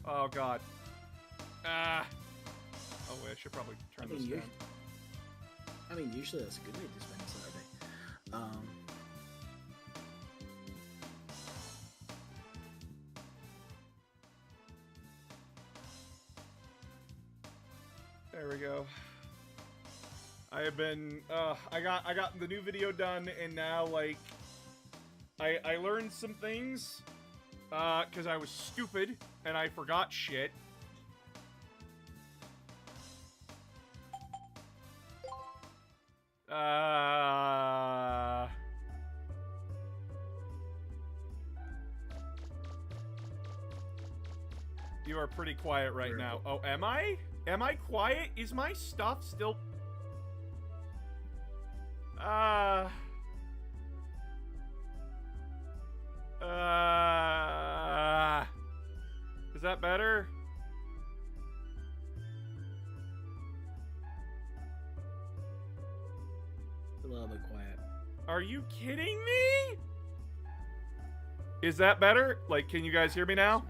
Oh, God. Ah. Oh, wait, I should probably turn this down. I mean, usually that's a good way to spend Saturday. There we go. I have been, I got the new video done, and now, like, I learned some things, because I was stupid, and I forgot shit. You are pretty quiet right now. Oh, am I? Am I quiet? Is my stuff still... Is that better? A little bit quiet. Are you kidding me? Is that better? Like, can you guys hear me now?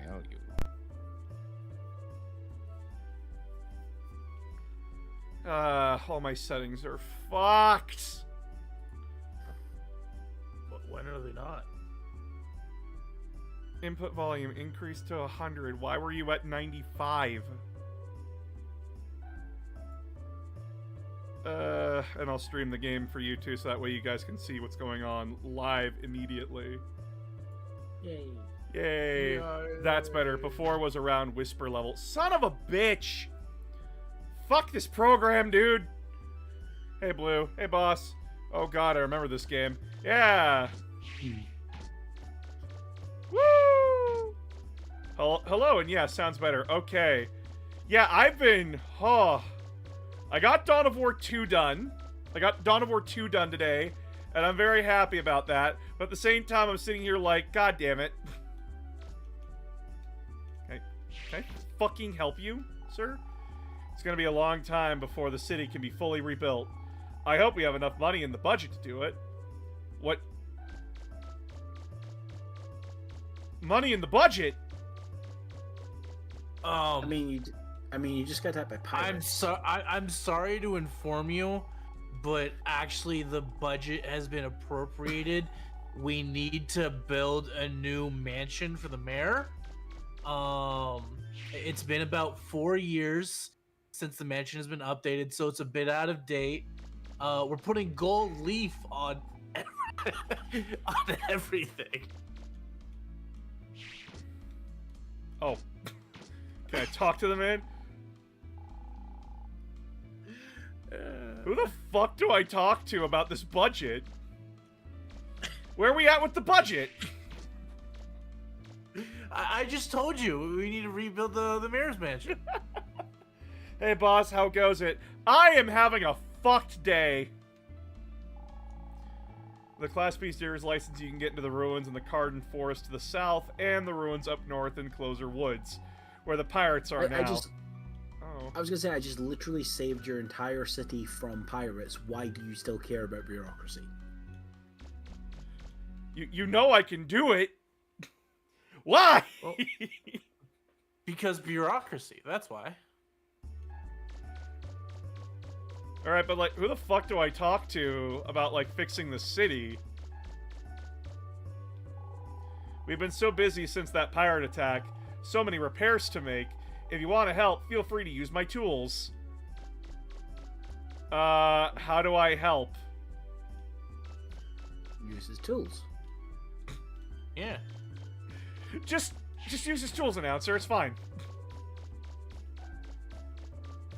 All my settings are fucked. When are they not? Input volume increased to 100. Why were you at 95? And I'll stream the game for you too, so that way you guys can see what's going on live immediately. Yay. Yay. That's better. Before was around whisper level. Son of a bitch! Fuck this program, dude! Hey, Blue. Hey, boss. Oh god, I remember this game. Yeah! Woo! Hello, and yeah, sounds better. Okay. Yeah, I've been... Oh. I got Dawn of War 2 done. I got Dawn of War 2 done today, and I'm very happy about that. But at the same time, I'm sitting here like, god damn it. Can I fucking help you, sir? It's gonna be a long time before the city can be fully rebuilt. I hope we have enough money in the budget to do it. What? Money in the budget? I mean, you just got that by pirates. I'm sorry to inform you, but actually the budget has been appropriated. We need to build a new mansion for the mayor. It's been about 4 years since the mansion has been updated, so it's a bit out of date. We're putting gold leaf on on everything. Oh. Can I talk to the man? Who the fuck do I talk to about this budget? Where are we at with the budget? I just told you, we need to rebuild the mayor's mansion. Hey boss, how goes it? I am having a fucked day. The Class B Steer's license, you can get into the ruins in the Carden Forest to the south, and the ruins up north in Closer Woods, where the pirates are now. I was gonna say, I just literally saved your entire city from pirates. Why do you still care about bureaucracy? You know I can do it. Why? Well, because bureaucracy, that's why. Alright, but like, who the fuck do I talk to about like fixing the city? We've been so busy since that pirate attack. So many repairs to make. If you want to help, feel free to use my tools. How do I help? Use his tools. Yeah. Just use his tools, announcer. It's fine.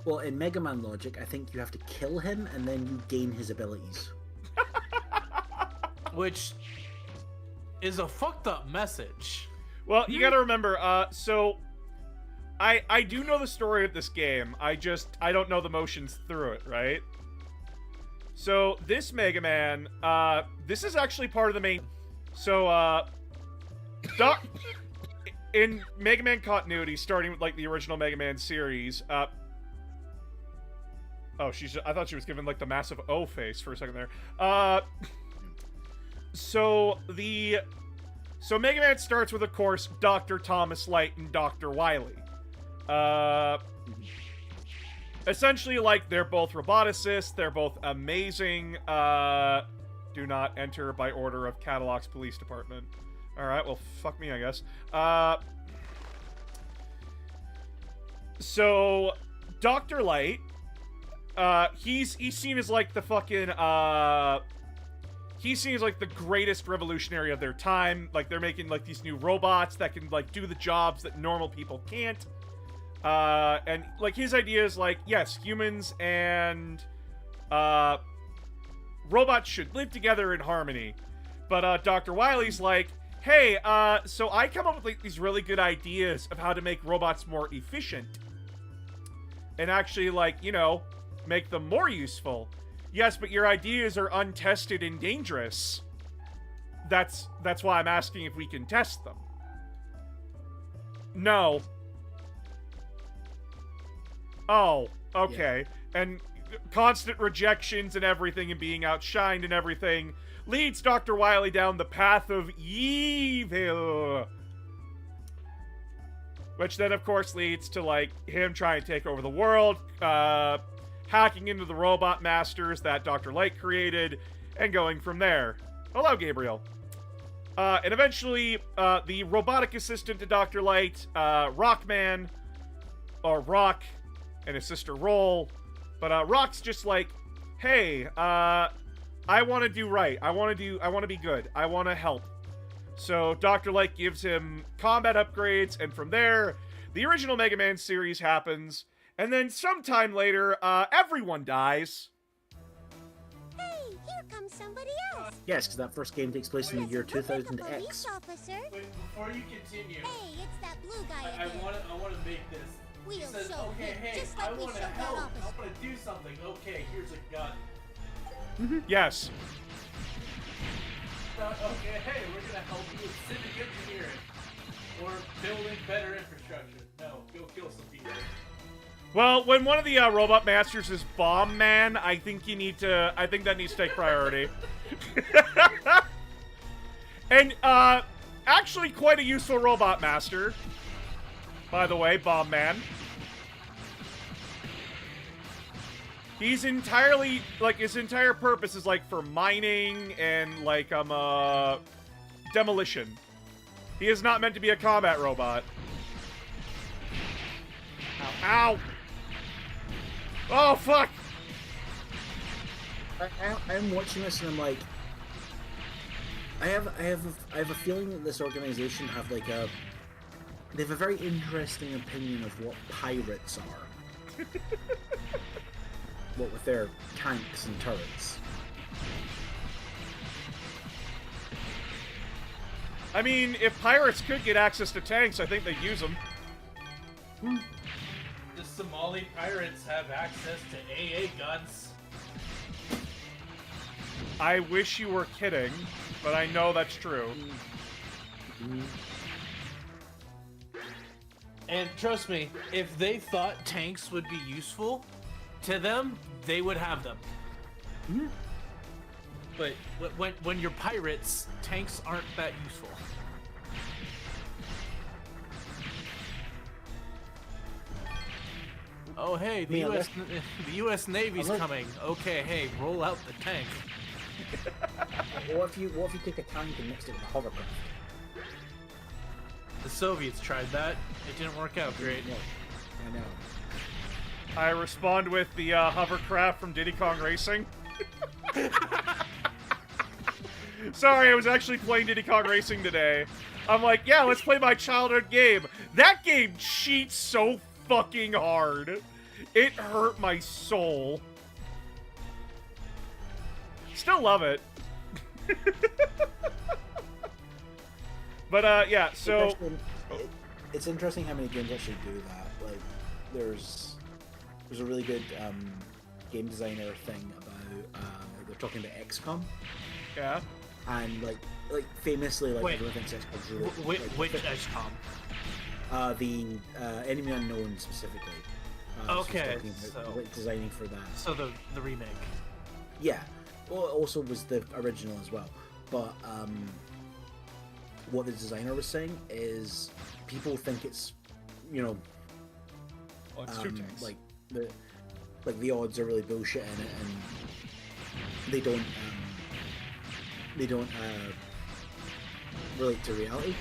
Well, in Mega Man logic, I think you have to kill him and then you gain his abilities. Which is a fucked up message. Well, you gotta remember, so... I do know the story of this game. I don't know the motions through it, right? So, this Mega Man, this is actually part of the main... So, in Mega Man continuity, starting with, like, the original Mega Man series, oh, I thought she was giving, like, the massive O face for a second there. So Mega Man starts with, of course, Dr. Thomas Light and Dr. Wily. Essentially, like, they're both roboticists. They're both amazing. Do not enter by order of Catalog's police department. Alright, well, fuck me, I guess. So, Dr. Light, he's seen as, like, the fucking, he's seen as, like, the greatest revolutionary of their time. Like, they're making, like, these new robots that can, like, do the jobs that normal people can't. And, like, his idea is, like, yes, humans and, robots should live together in harmony. But, Dr. Wily's like, hey, so I come up with, like, these really good ideas of how to make robots more efficient. And actually, like, you know, make them more useful. Yes, but your ideas are untested and dangerous. That's why I'm asking if we can test them. No. Oh, okay. Yeah. And constant rejections and everything and being outshined and everything leads Dr. Wily down the path of evil. Which then, of course, leads to, like, him trying to take over the world, hacking into the robot masters that Dr. Light created, and going from there. Hello, Gabriel. And eventually, the robotic assistant to Dr. Light, Rockman, or Rock, and his sister Roll. But Rock's just like, hey, I want to do right. I want to be good. I want to help. So Dr. Light gives him combat upgrades, and from there, the original Mega Man series happens. And then sometime later, everyone dies. Hey, here comes somebody else. Yes, because that first game takes place in the year 2000X. Wait, before you continue, Hey, it's that blue guy I again. want to make this. He We'll says, show okay, him, hey, just like I we want to showed that help. officer. I want to do something. Okay, here's a gun. Yes. Okay, hey, we're gonna help you with civic engineering or building better infrastructure. No, go kill some people. Well, when one of the robot masters is Bomb Man, I think that needs to take priority. And, actually quite a useful robot master. By the way, Bomb Man. He's entirely, like, his entire purpose is, like, for mining and, like, demolition. He is not meant to be a combat robot. Ow. Ow! Oh, fuck! I'm watching this and I'm like, I have a feeling that this organization have like they have a very interesting opinion of what pirates are. What with their tanks and turrets. I mean, if pirates could get access to tanks, I think they'd use them. The Somali pirates have access to AA guns. I wish you were kidding, but I know that's true. And trust me, if they thought tanks would be useful to them, they would have them. But when you're pirates, tanks aren't that useful. Oh hey, the U.S. Navy's coming. Okay, hey, roll out the tank. What if you take a tank and mix it with a hovercraft? The Soviets tried that. It didn't work out great. No, I know. I respond with the hovercraft from Diddy Kong Racing. Sorry, I was actually playing Diddy Kong Racing today. I'm like, yeah, let's play my childhood game. That game cheats so fucking hard. It hurt my soul. Still love it. But, yeah, so... It's interesting how many games actually do that. Like, there's a really good game designer thing about they're talking about XCOM. Yeah. And like famously, like everyone thinks XCOM's really Which XCOM? The Enemy Unknown specifically. Okay, so designing for that. So the remake. Yeah. Well, it also was the original as well. But what the designer was saying is people think it's, Well, it's two tanks. Like the odds are really bullshit in it, and they don't relate to reality.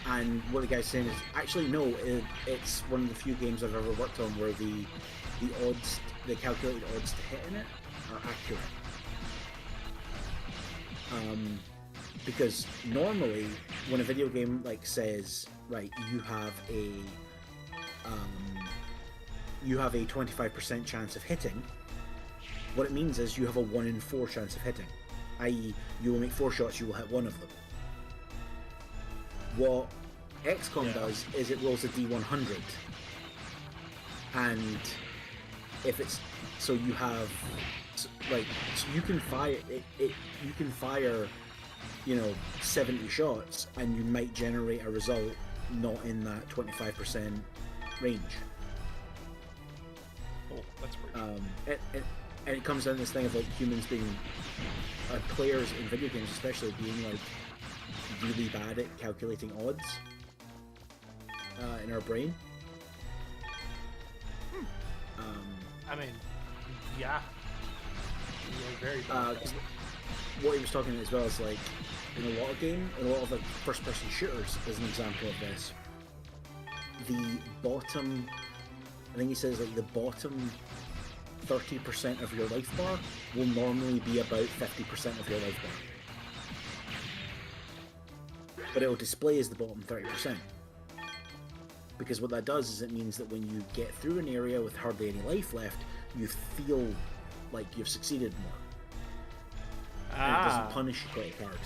And what the guy's saying is, actually, no, it's one of the few games I've ever worked on where the odds, the calculated odds to hit in it are accurate. Because normally, when a video game like says, right, you have a 25% chance of hitting, what it means is you have a 1 in 4 chance of hitting, i.e., you will make 4 shots, you will hit 1 of them. What XCOM does is it rolls a D100, and if it's so you have so you can fire you can fire 70 shots and you might generate a result not in that 25% range. Oh, that's pretty. And it comes down to this thing of like humans being players in video games especially being like really bad at calculating odds in our brain. I mean, yeah. You're very bad. What he was talking about as well is like in a lot of like first-person shooters as an example of this. The bottom, I think he says like the bottom 30% of your life bar will normally be about 50% of your life bar. But it will display as the bottom 30%. Because what that does is it means that when you get through an area with hardly any life left, you feel like you've succeeded more. And it doesn't punish you quite hard.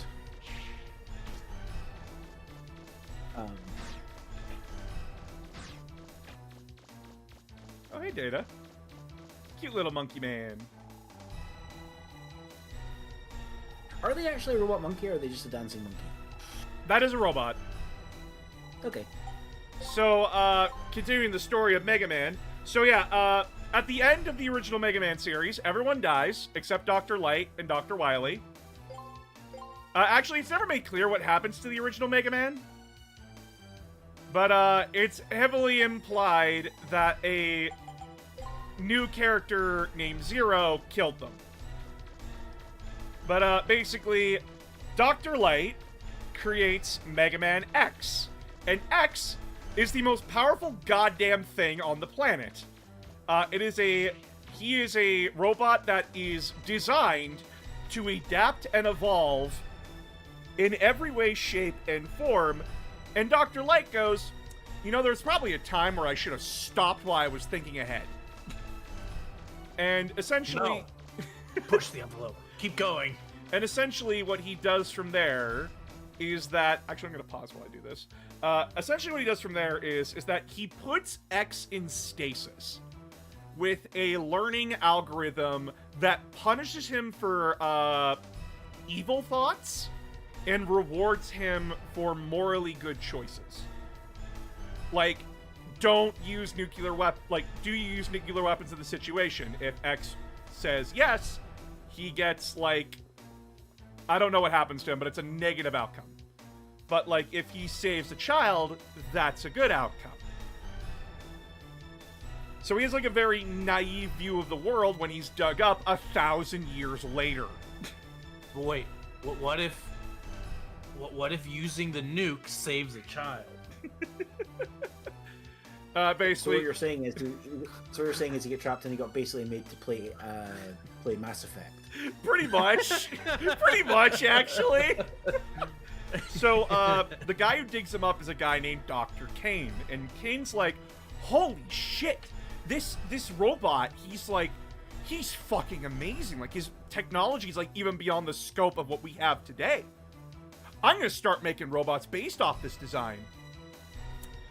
Oh, hey, Data. Cute little monkey man. Are they actually a robot monkey or are they just a dancing monkey? That is a robot. Okay. So, continuing the story of Mega Man. So yeah, at the end of the original Mega Man series, everyone dies, except Dr. Light and Dr. Wily. Actually, it's never made clear what happens to the original Mega Man. But, it's heavily implied that a new character named Zero killed them. But, basically, Dr. Light creates Mega Man X. And X is the most powerful goddamn thing on the planet. He is a robot that is designed to adapt and evolve in every way, shape, and form. And Dr. Light goes, there's probably a time where I should have stopped while I was thinking ahead. And essentially... No. Push the envelope. Keep going. And essentially what he does from there is that... Actually, I'm going to pause while I do this. Essentially what he does from there is that he puts X in stasis with a learning algorithm that punishes him for evil thoughts and rewards him for morally good choices. Like, don't use nuclear weapons. Like, do you use nuclear weapons in the situation? If X says yes, he gets, like... I don't know what happens to him, but it's a negative outcome. But, like, if he saves a child, that's a good outcome. So he has, like, a very naive view of the world when he's dug up 1,000 years later. But wait, what if using the nuke saves a child? Basically... So what you're saying is he got trapped and he got basically made to play Mass Effect. Pretty much. Pretty much, actually. So, the guy who digs him up is a guy named Dr. Kane. And Kane's like, holy shit, this robot, he's fucking amazing. Like, his technology's, like, even beyond the scope of what we have today. I'm gonna start making robots based off this design.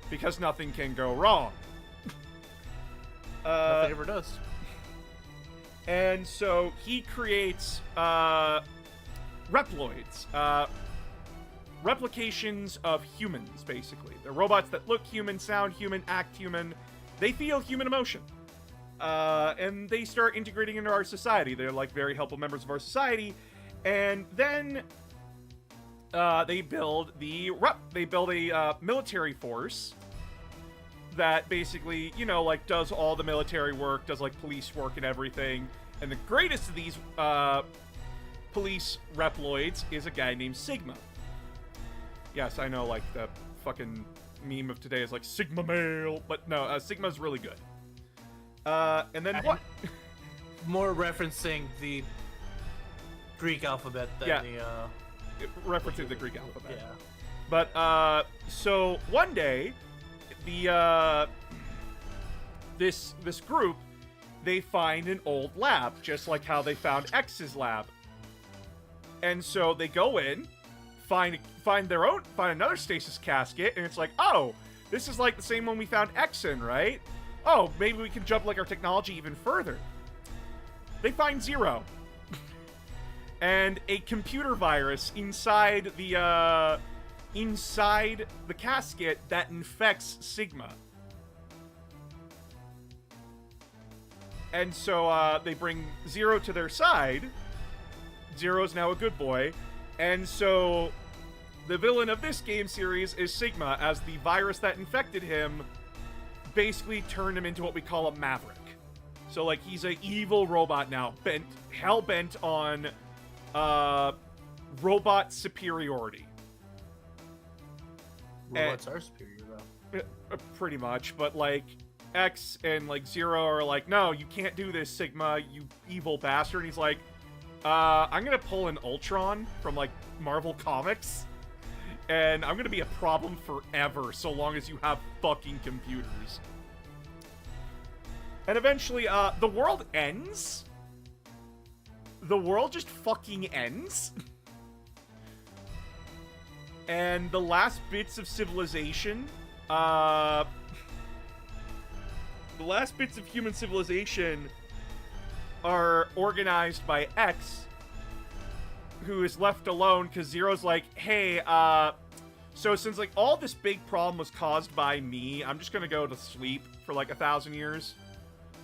Because nothing can go wrong. Nothing ever does. And so he creates Reploids, replications of humans, basically. They're robots that look human, sound human, act human. They feel human emotion. And they start integrating into our society. They're like very helpful members of our society. And then they build a military force that basically, you know, like does all the military work, does like police work and everything. And the greatest of these police Reploids is a guy named Sigma. Yes, I know, like the fucking meme of today is like Sigma male, but no, Sigma's really good. And then what? More referencing the Greek alphabet than Yeah. the Referencing the Greek alphabet. yeah. But so one day, the this group, they find an old lab, just like how they found X's lab. And so they go in, find another stasis casket, and it's like, oh, this is like the same one we found X in, right? Oh, maybe we can jump like our technology even further. They find Zero. And a computer virus inside the casket that infects Sigma. And so they bring Zero to their side. Zero's now a good boy. And so the villain of this game series is Sigma, as the virus that infected him basically turned him into what we call a maverick. So like he's an evil robot now, hell-bent on robot superiority. Robots are superior, though. Pretty much, but like X and like Zero are like, no, you can't do this, Sigma, you evil bastard. And he's like, I'm gonna pull an Ultron from like Marvel Comics, and I'm gonna be a problem forever so long as you have fucking computers. And eventually, the world ends. The world just fucking ends. And the last bits of civilization, the last bits of human civilization are organized by X, who is left alone because Zero's like, hey, so since like all this big problem was caused by me, I'm just gonna go to sleep for like 1,000 years.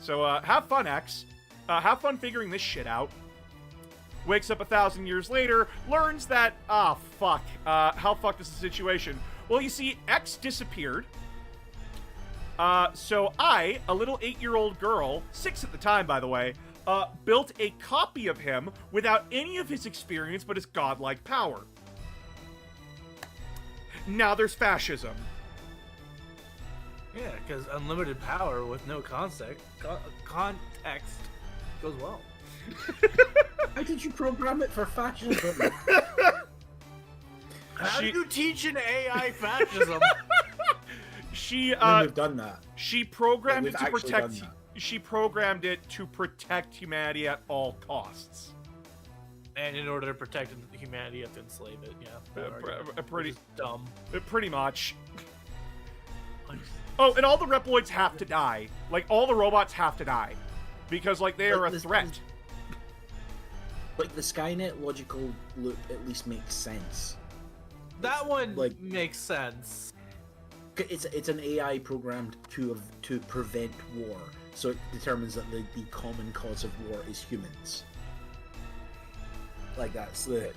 So have fun, X. Have fun figuring this shit out. Wakes up 1,000 years later, learns that, fuck. How fucked is the situation? Well, you see, X disappeared. So I, a little 8-year-old girl, 6 at the time, by the way, built a copy of him without any of his experience but his godlike power. Now there's fascism. Yeah, because unlimited power with no context goes well. How did you program it for fascism? How do you teach an AI fascism? We've done that. She programmed We've it to actually protect. done She programmed it to protect humanity at all costs. And in order to protect humanity, you have to enslave it. Yeah, that argument, pretty which is dumb. Pretty much. Oh, and all the Reploids have to die. Like all the robots have to die, because like they are a threat. Like the Skynet logical loop at least makes sense. That one like- makes sense. It's an AI programmed to prevent war, so it determines that the common cause of war is humans. Like that's the.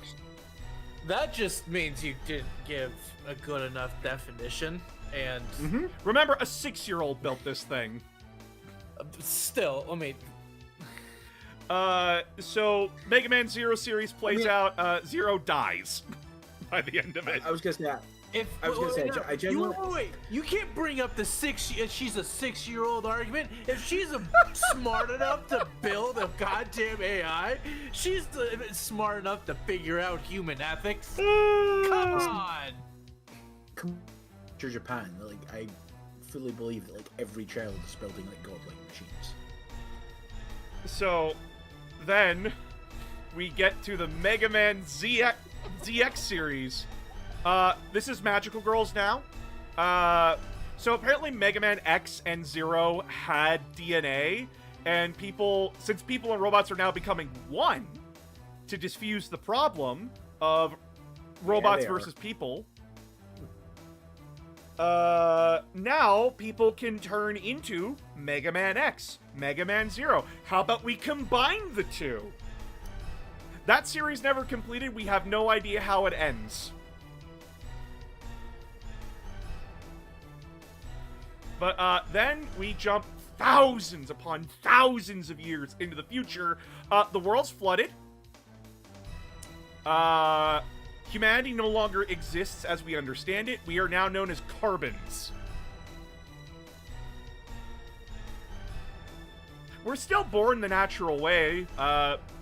That just means you didn't give a good enough definition, and Remember, a 6-year-old built this thing. still, I mean, So Mega Man Zero series plays out. Zero dies by the end of it. I was gonna say. I was gonna say, I genuinely. wait, you can't bring up the she's a 6-year-old argument. If she's smart enough to build a goddamn AI, she's smart enough to figure out human ethics. Come on. Come to Japan, like I fully believe that like every child is building like godlike machines. So then we get to the Mega Man ZX series. This is Magical Girls now. So apparently Mega Man X and Zero had DNA, and since people and robots are now becoming one to diffuse the problem of robots they are. versus people, now people can turn into Mega Man X, Mega Man Zero. How about we combine the two? That series never completed. We have no idea how it ends. But then we jump thousands upon thousands of years into the future. The world's flooded. Humanity no longer exists as we understand it. We are now known as carbons. We're still born the natural way,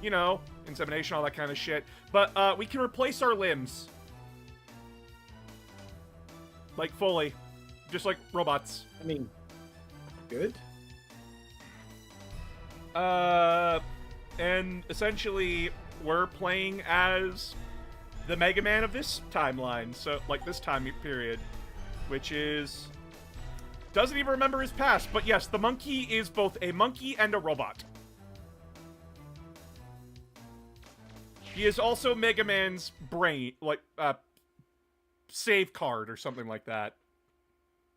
you know, insemination, all that kind of shit. But we can replace our limbs. Like, fully. Just like robots. I mean, good. And essentially, we're playing as the Mega Man of this timeline. So, like, this time period. Which is... doesn't even remember his past. But yes, the monkey is both a monkey and a robot. He is also Mega Man's brain, like, save card or something like that.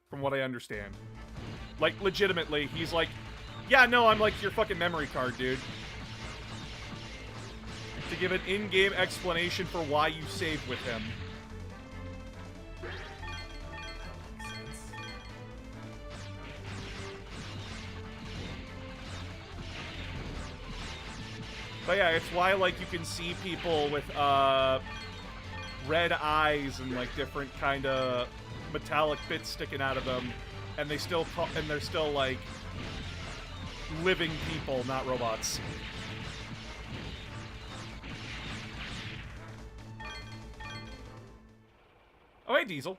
From what I understand. Like, legitimately, he's like, yeah, no, I'm like your fucking memory card, dude. To give an in-game explanation for why you save with him. But yeah, it's why, like, you can see people with, red eyes and, like, different kind of metallic bits sticking out of them, and they're still, like, living people, not robots. Oh, hey, Diesel.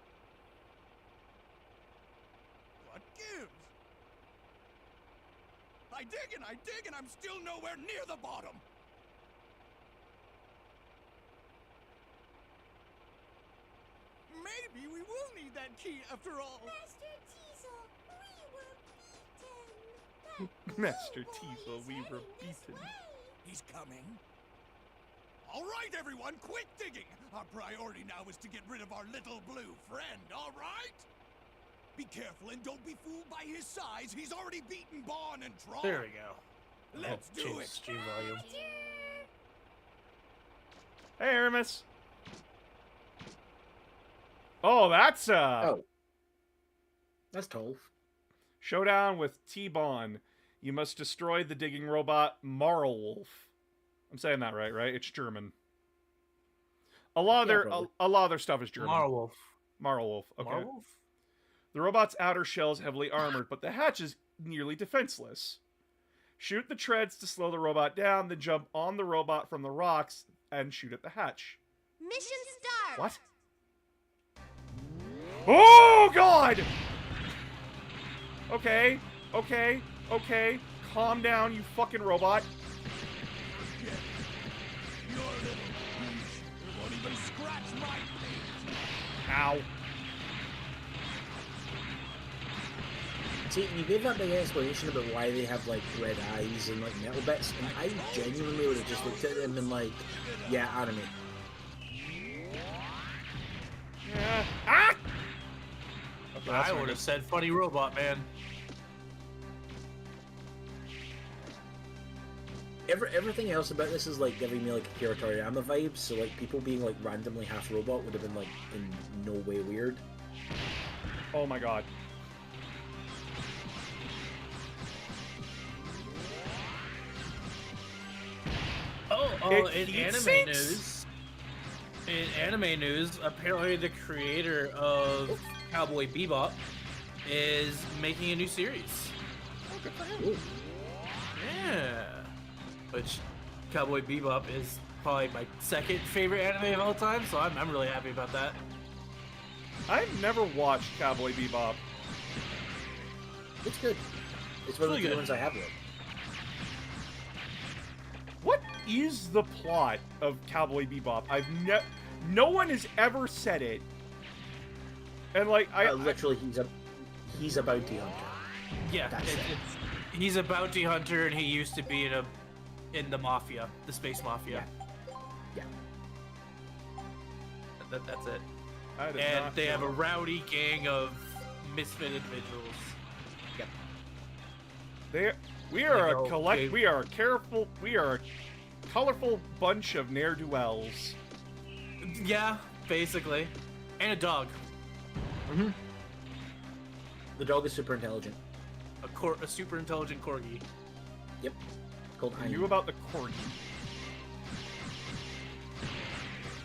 What gives? I dig, and I'm still nowhere near the bottom. Maybe we will need that key after all. Master Teasel, we were beaten. Master Teasel, we were beaten. He's coming. All right, everyone, quit digging. Our priority now is to get rid of our little blue friend, all right? Be careful and don't be fooled by his size. He's already beaten Bon and Tron. There we go. Let's do Change it. stream volume. Hey, Aramis. Oh, that's Oh. That's tall. Showdown with T-Bon. You must destroy the digging robot Marlwolf. I'm saying that right? It's German. A lot of their stuff is German. Marwolf. Marlwolf. Okay. Marwolf? The robot's outer shell is heavily armored, but the hatch is nearly defenseless. Shoot the treads to slow the robot down, then jump on the robot from the rocks and shoot at the hatch. Mission start. What? Oh, God! Okay. Calm down, you fucking robot. Your little piece. It won't even scratch my plate. Ow. See, you gave that big explanation about why they have, like, red eyes and, like, metal bits, and I genuinely would have just looked at them and been like, yeah, anime. Ah! Okay, that's I not would good. have said funny robot, man. Everything else about this is, like, giving me, like, Akira Toriyama vibes, so, like, people being, like, randomly half robot would have been, like, in no way weird. Oh my God. In anime news, apparently the creator of Cowboy Bebop is making a new series. Ooh. Yeah. Which Cowboy Bebop is probably my second favorite anime of all time, so I'm really happy about that. I've never watched Cowboy Bebop. It's good. It's one of Really the good. ones I have with. What is the plot of Cowboy Bebop? No one has ever said it. And like Literally, he's a bounty hunter. Yeah, That's it. he's a bounty hunter, and he used to be in the mafia, the space mafia. Yeah. That's it. I did And not they have a know. rowdy gang of misfit individuals. We are Like, a collect. okay. We are a colorful bunch of ne'er-do-wells. Yeah, basically. And a dog. The dog is super intelligent. A super intelligent corgi. Yep. Called I Ayn. knew about the corgi.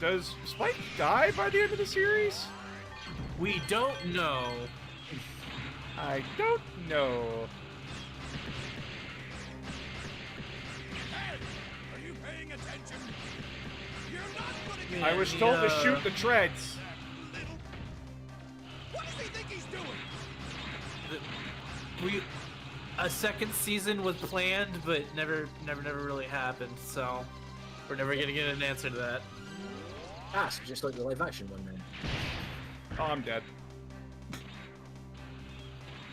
Does Spike die by the end of the series? We don't know. I don't know. Hey, are you paying attention? You're not gonna get I was told to Yeah. shoot the treads. little. What does he think he's doing? A second season was planned, but never really happened. So we're never gonna get an answer to that. So just like the live action one then. Oh, I'm dead.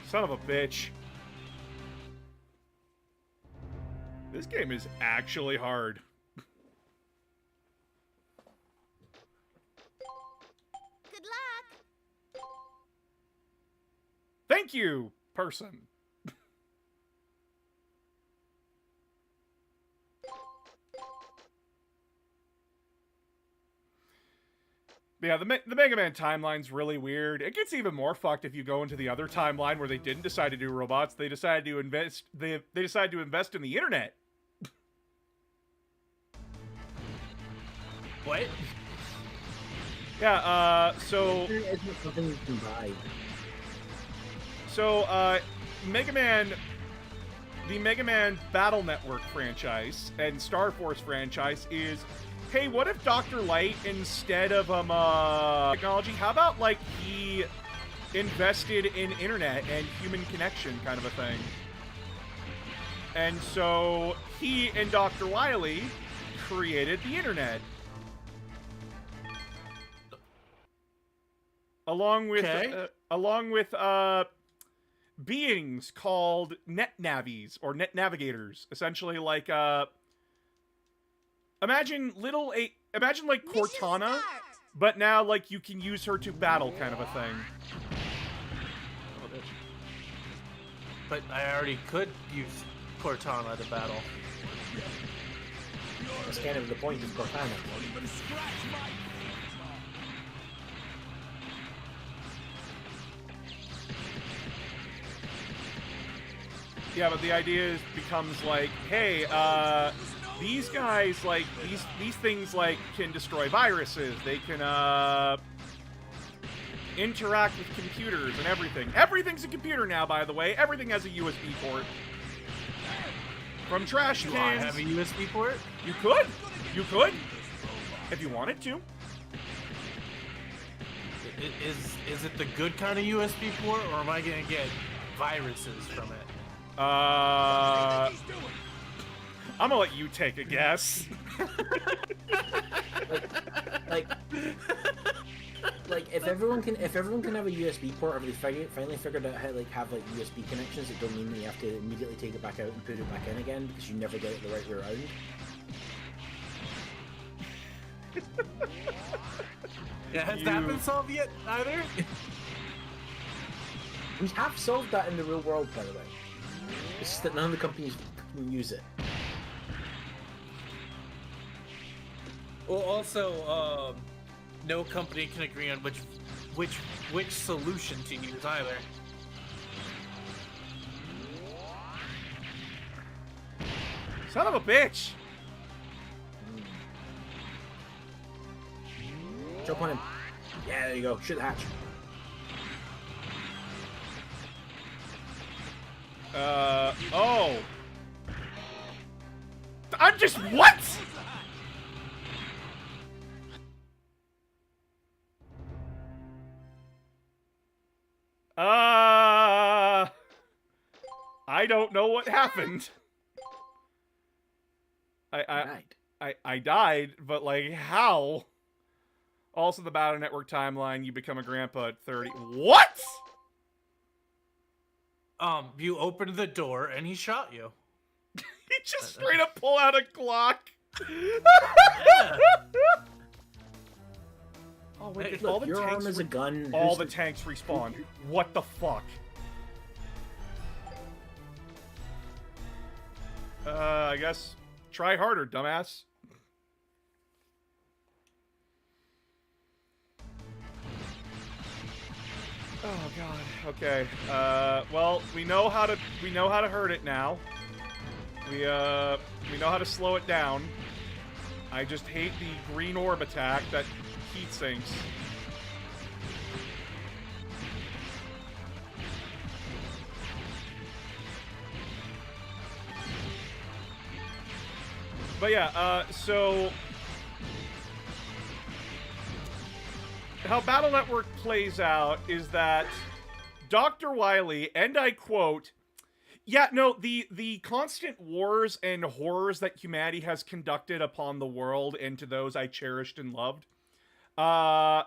Son of a bitch. This game is actually hard. Good luck. Thank you, person. Yeah, the Mega Man timeline's really weird. It gets even more fucked if you go into the other timeline where they didn't decide to do robots. They decided to invest. They decided to invest in the internet. What? Yeah. So Internet isn't something you can buy. Mega Man, the Mega Man Battle Network franchise and Star Force franchise is, hey, what if Dr. Light, instead of technology, how about like he invested in internet and human connection kind of a thing? And so he and Dr. Wily created the internet. Along with beings called net navies or net navigators, essentially like imagine like Mission Cortana, start. but now like you can use her to battle kind of a thing. But I already could use Cortana to battle. That's kind of the point of Cortana. Won't even scratch my Yeah, but the idea becomes like, hey, these guys like these things like can destroy viruses. They can interact with computers and everything. Everything's a computer now, by the way. Everything has a USB port. From trash Do I cans. have a USB port? You could. You could. If you wanted to. Is it the good kind of USB port, or am I gonna get viruses from it? I'm gonna let you take a guess. Like if everyone can have a USB port, or if they finally figured out how to have USB connections that don't mean that you have to immediately take it back out and put it back in again because you never get it the right way around. Yeah, has that been solved yet either? We have solved that in the real world, by the way. It's just that none of the companies can use it. Well, also, no company can agree on which solution to use either. Son of a bitch. Jump on him. Yeah, there you go. Shoot the hatch. Oh. I'm just, what? I don't know what happened. Right. I died, but like, how? Also, the Battle Network timeline, you become a grandpa at 30. What? You opened the door and he shot you. He just straight up pull out a Glock. Yeah. Oh wait, Hey, if all Look, the your tanks arm is a gun. all who's the tanks respawn. What the fuck? I guess try harder, dumbass. Oh god. Okay. Well, we know how to hurt it now. We know how to slow it down. I just hate the green orb attack that heat sinks. But yeah, so how Battle Network plays out is that Dr. Wily, and I quote, yeah, no, the constant wars and horrors that humanity has conducted upon the world and to those I cherished and loved, and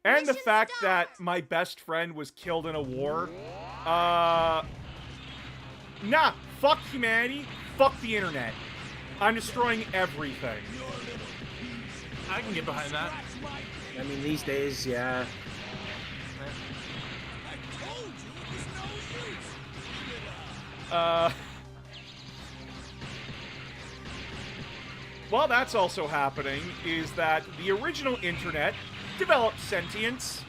the Mission fact start. that my best friend was killed in a war, nah, fuck humanity, fuck the internet. I'm destroying everything. I can get behind that. I mean, these days, yeah. I told you it was no use. While that's also happening, is that the original internet developed sentience.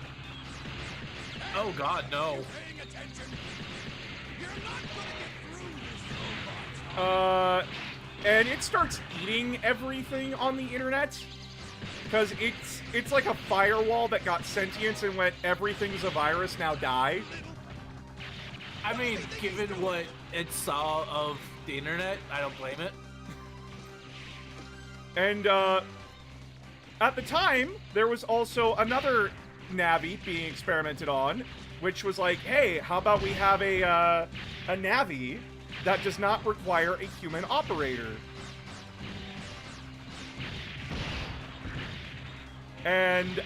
Oh god, no. Paying attention. You're not gonna get through this, robots. And it starts eating everything on the internet. Because it's like a firewall that got sentience and went, everything's a virus, now die. I mean, given what it saw of the internet, I don't blame it. And, at the time, there was also another Navi being experimented on, which was like, hey, how about we have a Navi that does not require a human operator? And,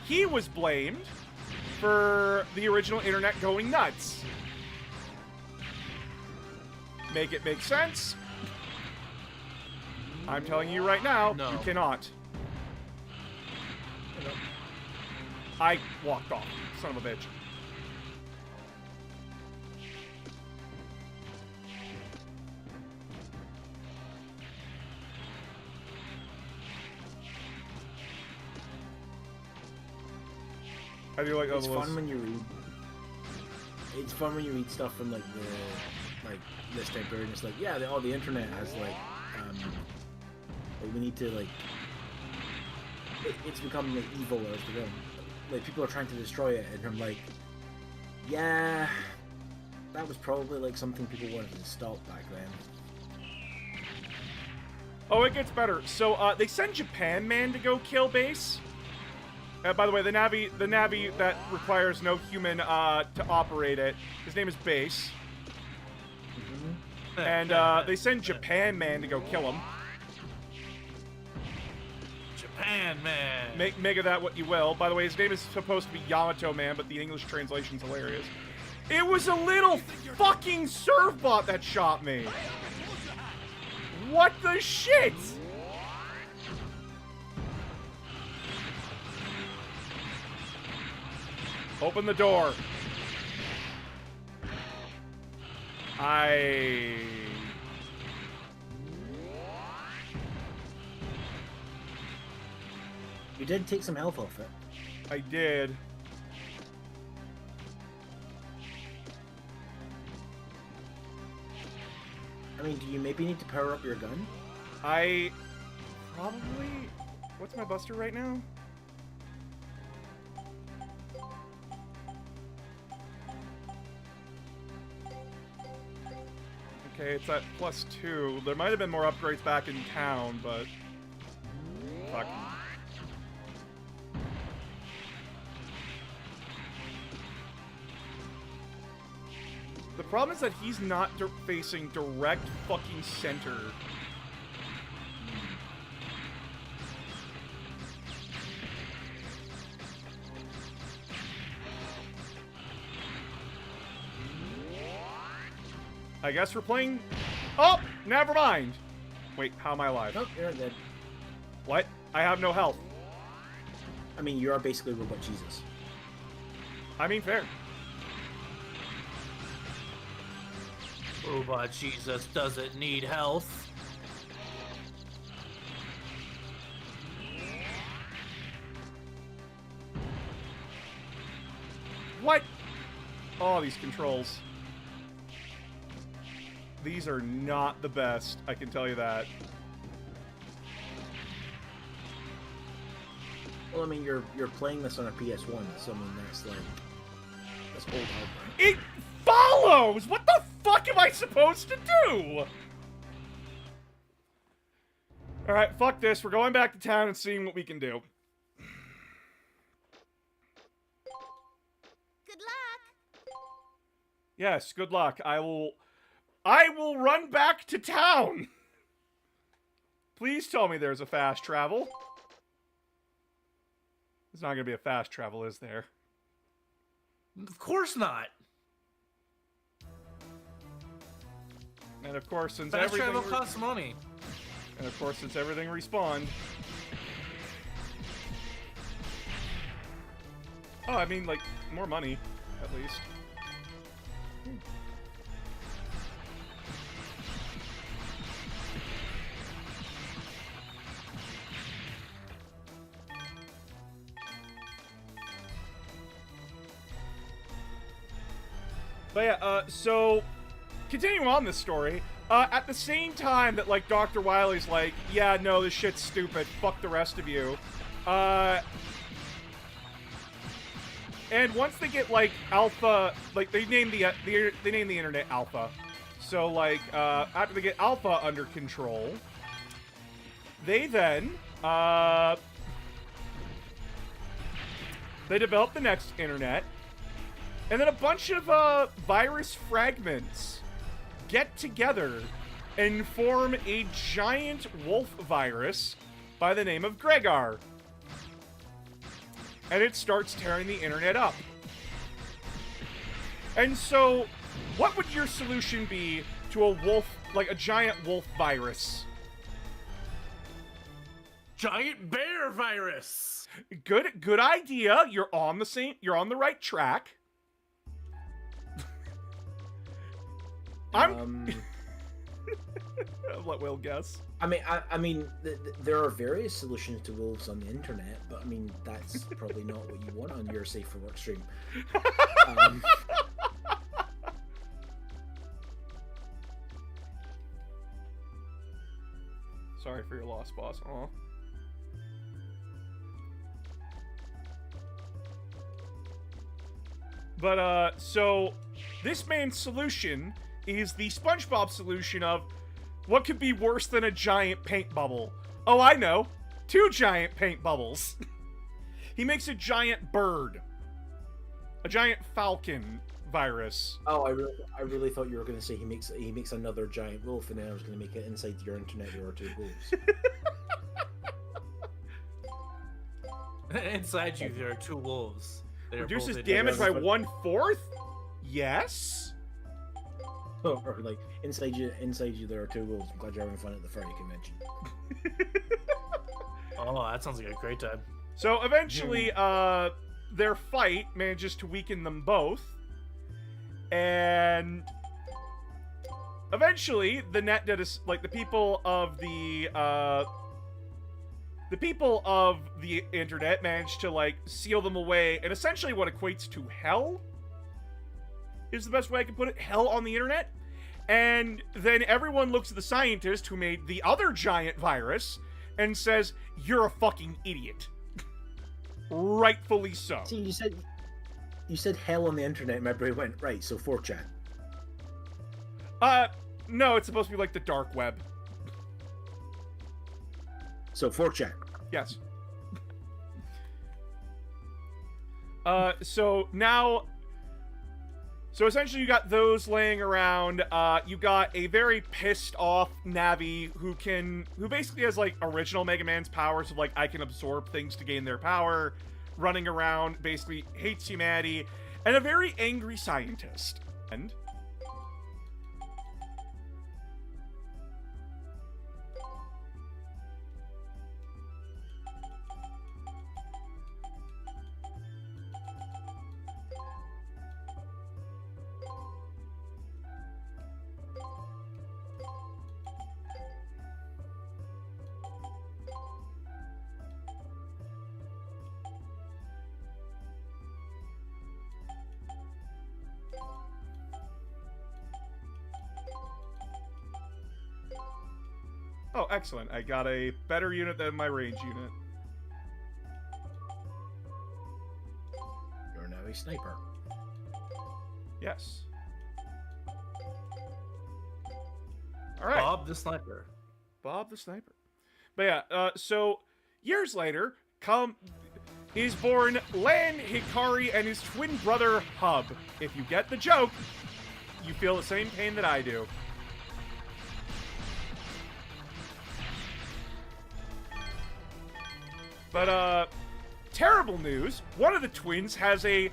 he was blamed for the original internet going nuts. Make it make sense? I'm telling you right now, No. you cannot. I walked off, son of a bitch. How do you like It's those? fun when you read. It's fun when you read stuff from like this type period. It's like, yeah, the internet has like we need to like. It's become like evil as we go. Like people are trying to destroy it, and I'm like, yeah, that was probably like something people wanted to stop back then. Oh, it gets better. So, they send Japan Man to go kill base. By the way, the Navi that requires no human to operate it, his name is Base. And they send Japan Man to go kill him. Japan man. Make of that what you will. By the way, his name is supposed to be Yamato Man, but the English translation's hilarious. It was a little fucking servbot that shot me. What the shit? Open the door. You did take some health off it. I did. I mean, do you maybe need to power up your gun? I probably... What's my buster right now? Okay, it's at +2. There might have been more upgrades back in town, but... Fuck. The problem is that he's not facing direct fucking center. I guess we're playing... Oh! Never mind! Wait, how am I alive? Nope, you're dead. What? I have no health. I mean, you are basically Robot Jesus. I mean, fair. Robot Jesus doesn't need health. saw these controls. These are not the best, I can tell you that. Well, I mean, you're playing this on a PS1, so I mean, that's old hardware. It follows! What the fuck am I supposed to do? Alright, fuck this. We're going back to town and seeing what we can do. Good luck. Yes, good luck. I will run back to town. Please tell me there's a fast travel. There's not gonna be a fast travel, is there? Of course not. And of course, since Fast everything travel costs money. Respawned. Oh, I mean, like, more money, at least. But yeah, so, continuing on this story, at the same time that, like, Dr. Wily's like, yeah, no, this shit's stupid, fuck the rest of you, and once they get, like, Alpha, like, they name the internet Alpha, so, like, after they get Alpha under control, they then, they develop the next internet, and then a bunch of, virus fragments get together and form a giant wolf virus by the name of Gregar. And it starts tearing the internet up. And so, what would your solution be to a wolf, like a giant wolf virus? Giant bear virus. Good idea. You're on the right track. I'll let Will guess. I mean, there are various solutions to wolves on the internet, but I mean, that's probably not what you want on your Safe for Work stream. Sorry for your loss, boss. Aw. But, so, this man's solution is the SpongeBob solution of what could be worse than a giant paint bubble? Oh, I know. 2 giant paint bubbles. He makes a giant bird. A giant falcon virus. Oh, I really thought you were going to say he makes another giant wolf, and then I was going to make it inside your internet there are 2 wolves. Inside you, there are 2 wolves. They are Reduces both damage by identical. 1/4? Yes? Or like inside you there are 2 wolves. I'm glad you're having fun at the furry convention. Oh, that sounds like a great time. So eventually, their fight manages to weaken them both. And eventually, the net did like the people of the internet managed to like seal them away, and essentially what equates to hell is the best way I can put it. Hell on the internet. And then everyone looks at the scientist who made the other giant virus and says, "You're a fucking idiot." Rightfully so. See, you said hell on the internet, and my brain went right. So 4chan. No, it's supposed to be like the dark web. So 4chan. Yes. So now... So essentially you got those laying around, you got a very pissed off Navi who basically has like original Mega Man's powers of like, I can absorb things to gain their power, running around, basically hates humanity, and a very angry scientist. And... Oh, excellent. I got a better unit than my range unit. You're now a sniper. Yes. All right. Bob the sniper. Bob the Sniper. But yeah, so years later, is born Lan Hikari and his twin brother Hub. If you get the joke, you feel the same pain that I do. But terrible news. One of the twins has a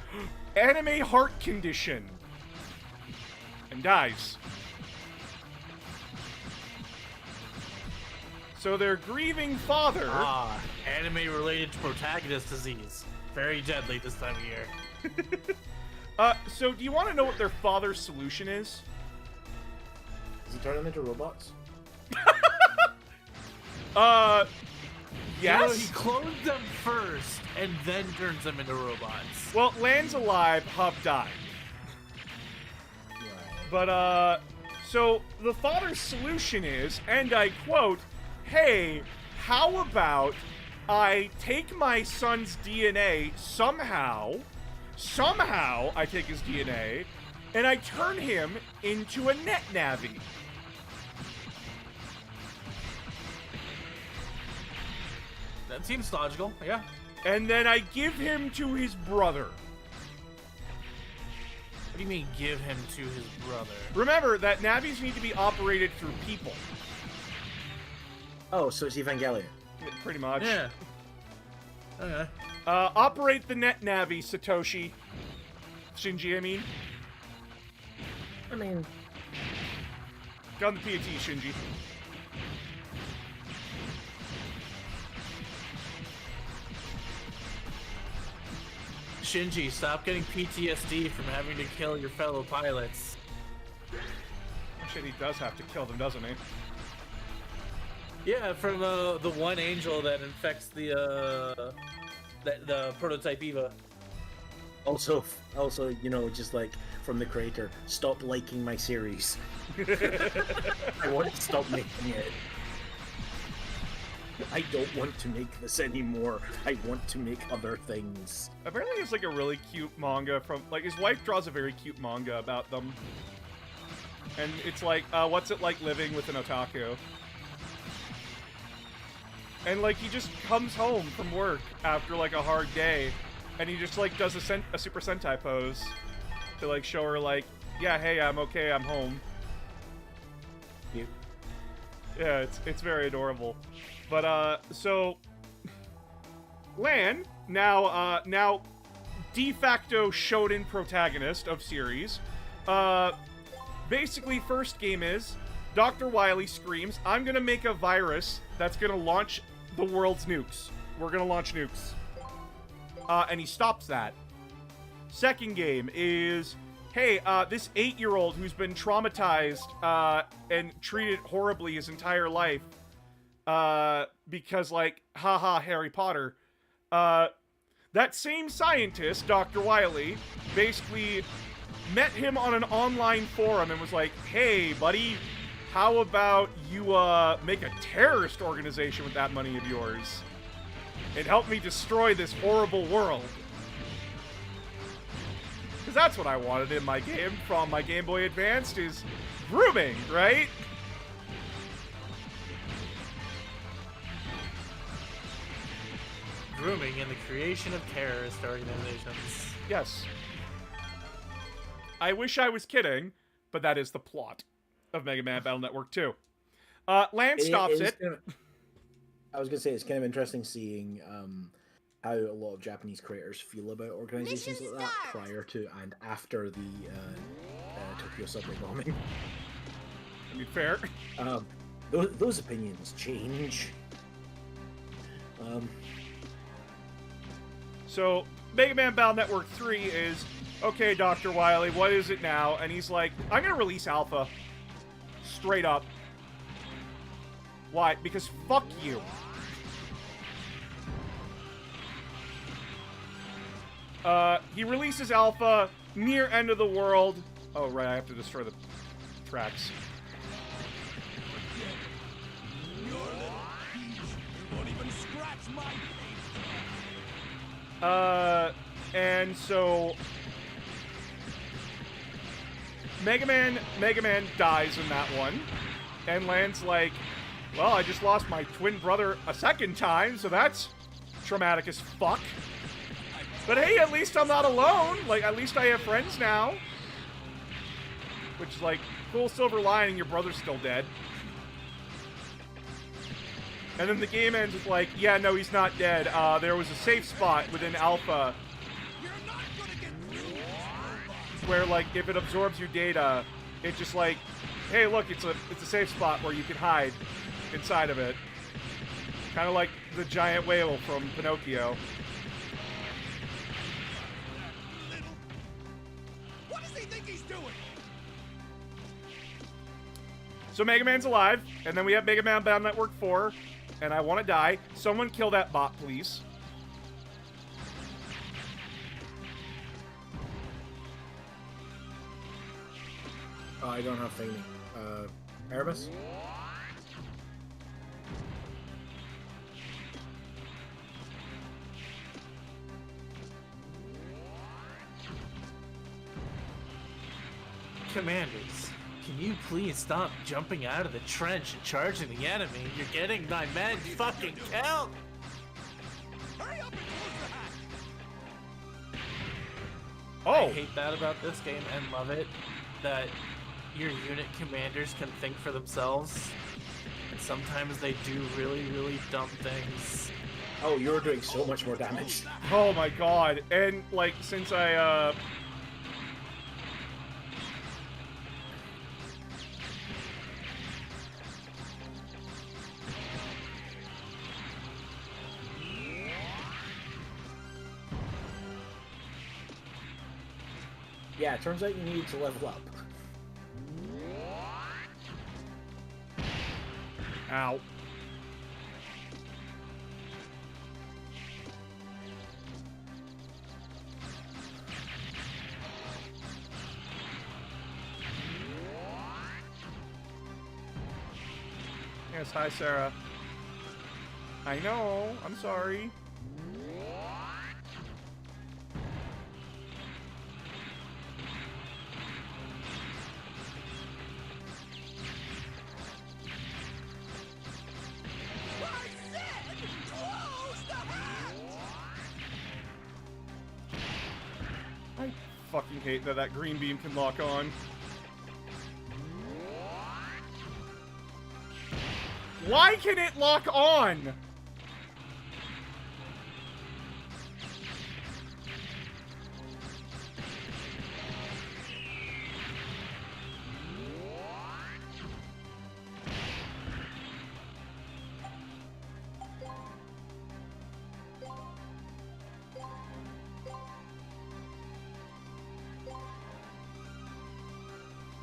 anime heart condition and dies. So their grieving father... Ah, anime related to protagonist disease. Very deadly this time of year. So do you want to know what their father's solution is? Does he turn them into robots? Yes? You know, he clones them first and then turns them into robots. Well, Lan's alive, Hub died. Right. But, so the father's solution is, and I quote, hey, how about I take my son's DNA somehow I take his DNA, and I turn him into a net navi. That seems logical, yeah. And then I give him to his brother. What do you mean, give him to his brother? Remember that navis need to be operated through people. Oh, so it's Evangelion. Pretty much. Yeah. Okay. Operate the net navi, Satoshi. Shinji, I mean. I mean, Got the PAT, Shinji. Shinji, stop getting PTSD from having to kill your fellow pilots. Shit, he does have to kill them, doesn't he? Yeah, from the one angel that infects the prototype Eva. also, you know, just like from the creator, stop liking my series. I want to stop making it. I don't want to make this anymore. I want to make other things. Apparently it's like a really cute manga from, like, his wife draws a very cute manga about them. And it's like, what's it like living with an otaku? And, like, he just comes home from work after, like, a hard day, and he just, like, does a Super Sentai pose to, like, show her, like, yeah, hey, I'm okay, I'm home. You. Yeah, it's very adorable. But, so... Lan, now de facto shonen protagonist of series, basically first game is, Dr. Wily screams, I'm gonna make a virus that's gonna launch the world's nukes. We're gonna launch nukes. And he stops that. Second game is, hey, this 8-year-old who's been traumatized and treated horribly his entire life because, like, haha, Harry Potter. That same scientist, Dr. Wily, basically met him on an online forum and was like, hey, buddy, how about you make a terrorist organization with that money of yours and help me destroy this horrible world? Because that's what I wanted in my game from my Game Boy Advanced, is grooming, right? Grooming and the creation of terrorist organizations. Yes. I wish I was kidding, but that is the plot of Mega Man Battle Network 2. Lan stops it. I was gonna say, it's kind of interesting seeing how a lot of Japanese creators feel about organizations Mission like that start. prior to and after the Tokyo subway bombing. I mean, fair. Those opinions change. So, Mega Man Battle Network 3 is, okay, Dr. Wily, what is it now? And he's like, I'm gonna release Alpha. Straight up. Why? Because fuck you. He releases Alpha, near end of the world. Oh, right, I have to destroy the tracks. Your scratch my paycheck. And so Mega Man dies in that one, and Land's like, well, I just lost my twin brother a second time, so that's traumatic as fuck. But hey, at least I'm not alone. Like, at least I have friends now. Which is like, cool silver lining, your brother's still dead. And then the game ends with like, yeah, no, he's not dead. There was a safe spot within Alpha You're not gonna get through. where, like, if it absorbs your data, it just like, hey, look, it's a safe spot where you can hide inside of it. Kind of like the giant whale from Pinocchio. Little. What does he think he's doing? So Mega Man's alive, and then we have Mega Man Battle Network 4, and I want to die. Someone kill that bot, please. I don't have thingy. Erebus? Commanders, can you please stop jumping out of the trench and charging the enemy? You're getting my men fucking killed! Hurry up and close the hatch. I Oh, hate that about this game and love it, that your unit commanders can think for themselves. And sometimes they do really, really dumb things. Oh, you're doing so much more damage. oh my god. And, like, since I, Yeah, it turns out you need to level up. Ow. Yes, hi, Sarah. I know. I'm sorry. I said close the hatch. I fucking hate that green beam can lock on. Why can it lock on?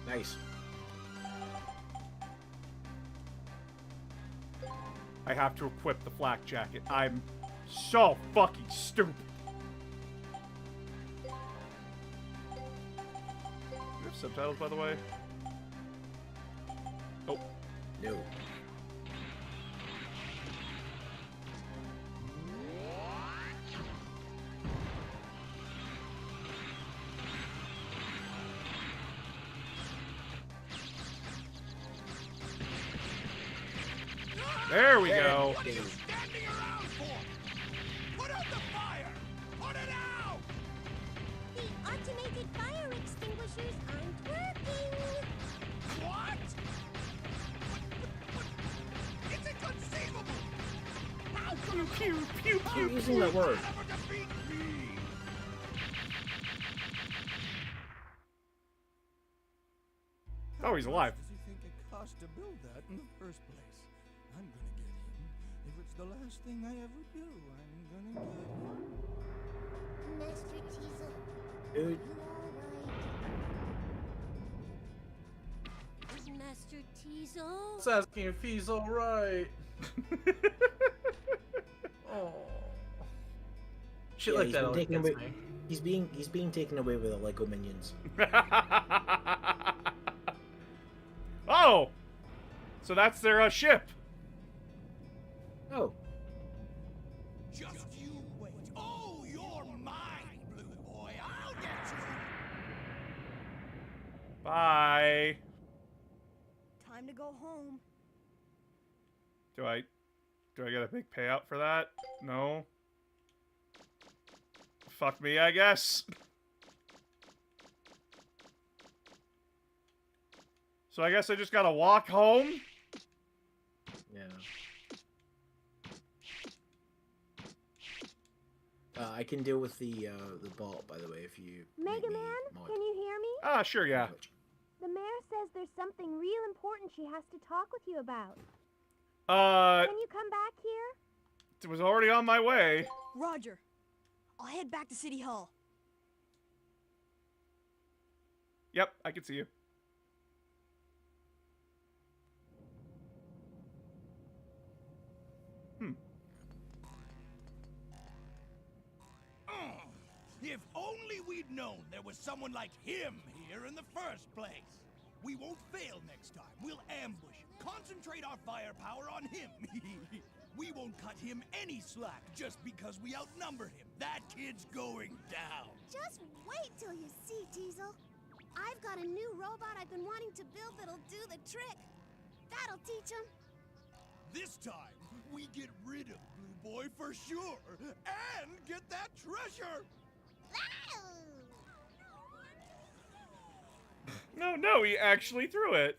Nice. I have to equip the flak jacket. I'm so fucking stupid. Do you have subtitles, by the way? Oh. No. There we go. What are you standing around for? Put out the fire. Put it out. The automated fire extinguishers aren't working. What? It's inconceivable. How Pew, pew, pew, Stop pew. using that word. ever defeat me? Oh, he's alive. Does he think it cost to build that in the first place? I'm gonna get him. If it's the last thing I ever do, I'm gonna get him. Master Teasel, Dude, you alright? Is Master Teasel? It's asking if he's alright. Oh. Shit yeah, like he's that been always taken gets away. me. He's being taken away with the Lego minions. Oh! So that's their ship. Oh, Bye. Time to go home. Do I get a big payout for that? No. Fuck me, I guess. So I guess I just gotta walk home? Yeah. I can deal with the bot, by the way, if you. Mega make me Man, mod. can you hear me? Ah, sure, yeah. The mayor says there's something real important she has to talk with you about. Can you come back here? It was already on my way. Roger. I'll head back to City Hall. Yep, I can see you. If only we'd known there was someone like him here in the first place. We won't fail next time. We'll ambush him, concentrate our firepower on him. We won't cut him any slack just because we outnumber him. That kid's going down. Just wait till you see, Teasel. I've got a new robot I've been wanting to build that'll do the trick. That'll teach him. This time, we get rid of Blue Boy for sure, and get that treasure. No, he actually threw it.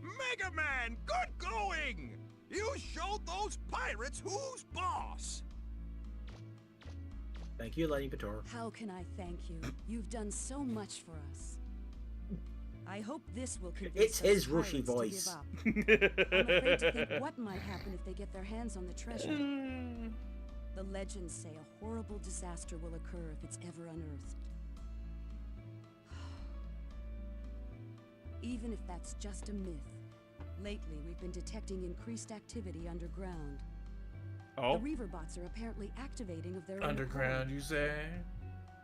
Mega Man, good going! You showed those pirates who's boss. Thank you, Lenny Pator. How can I thank you? You've done so much for us. I hope this will convince It's those his Roshi pirates to voice. give up. I'm afraid to think what might happen if they get their hands on the treasure. The legends say a horrible disaster will occur if it's ever unearthed. Even if that's just a myth, lately we've been detecting increased activity underground. Oh? The Reaver bots are apparently activating of their own Underground, accord. you say?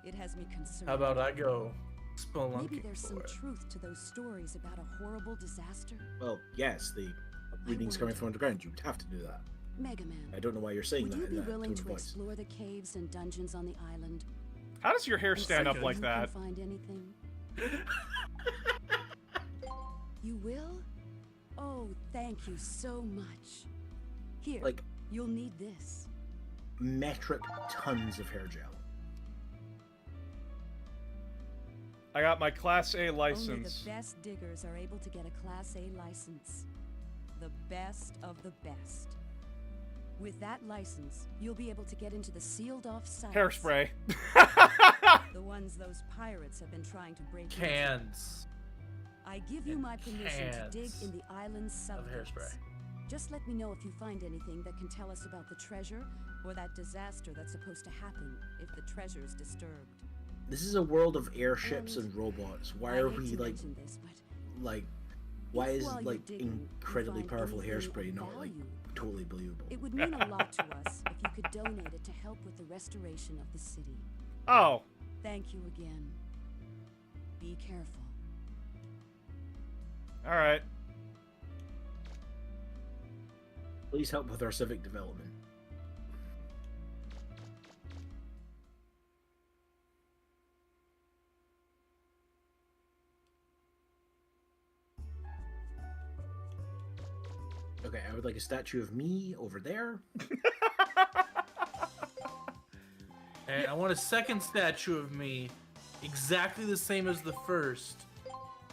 It has me concerned. How about I go spelunking Maybe there's some for it? truth to those stories about a horrible disaster. Well, yes, the readings coming from underground. You would have to do that. Mega Man, I don't know why you're saying would that you in be that willing tone of to voice. explore the caves and dungeons on the island? How does your hair and stand see up if like you that? Can find anything? You will? Oh, thank you so much. Here, Like you'll need this. metric tons of hair gel. I got my Class A Only license. the best diggers are able to get a Class A license. The best of the best. With that license, you'll be able to get into the sealed-off sites. Hairspray. The ones those pirates have been trying to break into. Cans I give you and my permission to dig cans in the island's of subpits. hairspray. Just let me know if you find anything that can tell us about the treasure or that disaster that's supposed to happen if the treasure's disturbed. This is a world of airships and robots. Why I are hate we to like, mention this, but like, why if is while you're like digging, you incredibly find powerful anything hairspray of not like value, totally believable? it would mean a lot to us if you could donate it to help with the restoration of the city. Oh. Thank you again. Be careful. Alright. Please help with our civic development. Okay, I would like a statue of me over there. And I want a second statue of me, exactly the same as the first,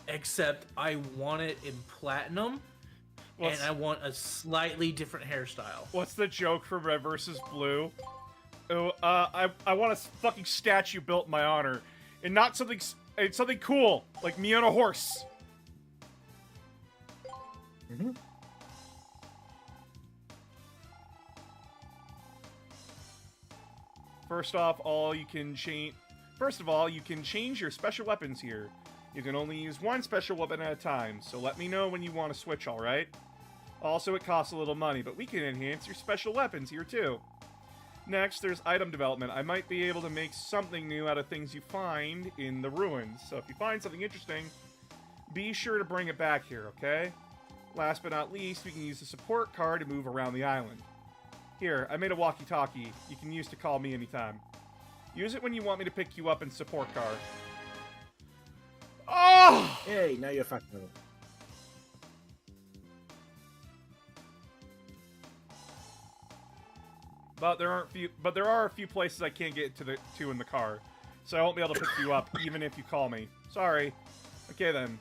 except I want it in platinum, What's- and I want a slightly different hairstyle. What's the joke from Red vs. Blue? Oh, I want a fucking statue built in my honor, and not something. It's something cool, like me on a horse. Mm-hmm. First of all, you can change your special weapons here. You can only use one special weapon at a time, so let me know when you want to switch, alright? Also, it costs a little money, but we can enhance your special weapons here too. Next, there's item development. I might be able to make something new out of things you find in the ruins, so if you find something interesting, be sure to bring it back here, okay? Last but not least, we can use the support card to move around the island. Here, I made a walkie-talkie you can use to call me anytime. Use it when you want me to pick you up in support car. Oh! Hey, now you're fucking with it. But there are a few places I can't get to in the car, so I won't be able to pick you up even if you call me. Sorry. Okay then.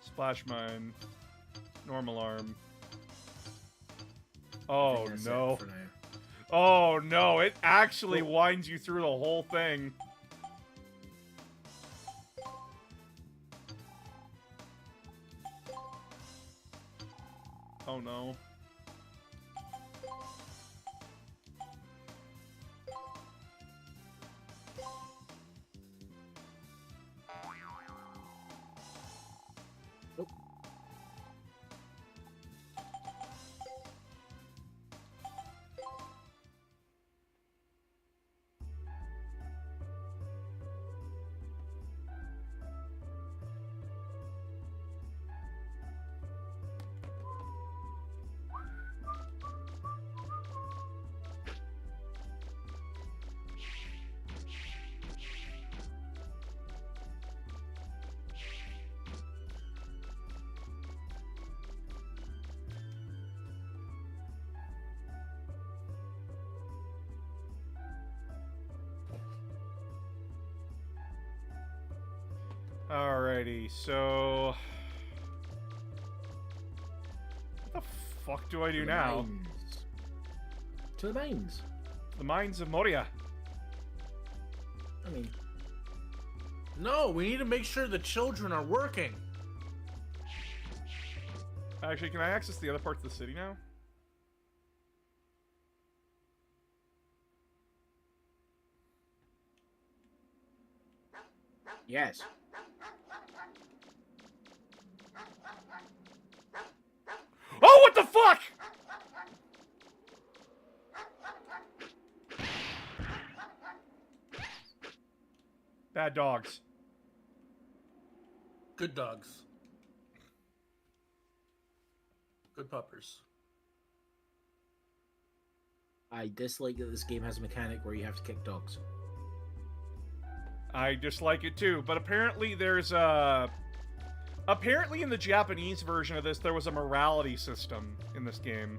Splash mine. Normal arm. I Oh think that's it no. for now. Oh no, it actually winds you through the whole thing. Oh no. Nope. Alrighty, so what the fuck do I do To the now? mines. To the mines. The mines of Moria. I mean, No, we need to make sure the children are working. Actually, can I access the other parts of the city now? yes. Oh, what the fuck? Bad dogs. Good dogs. Good puppers. I dislike that this game has a mechanic where you have to kick dogs. I dislike it too, but apparently there's a... Apparently in the Japanese version of this, there was a morality system in this game.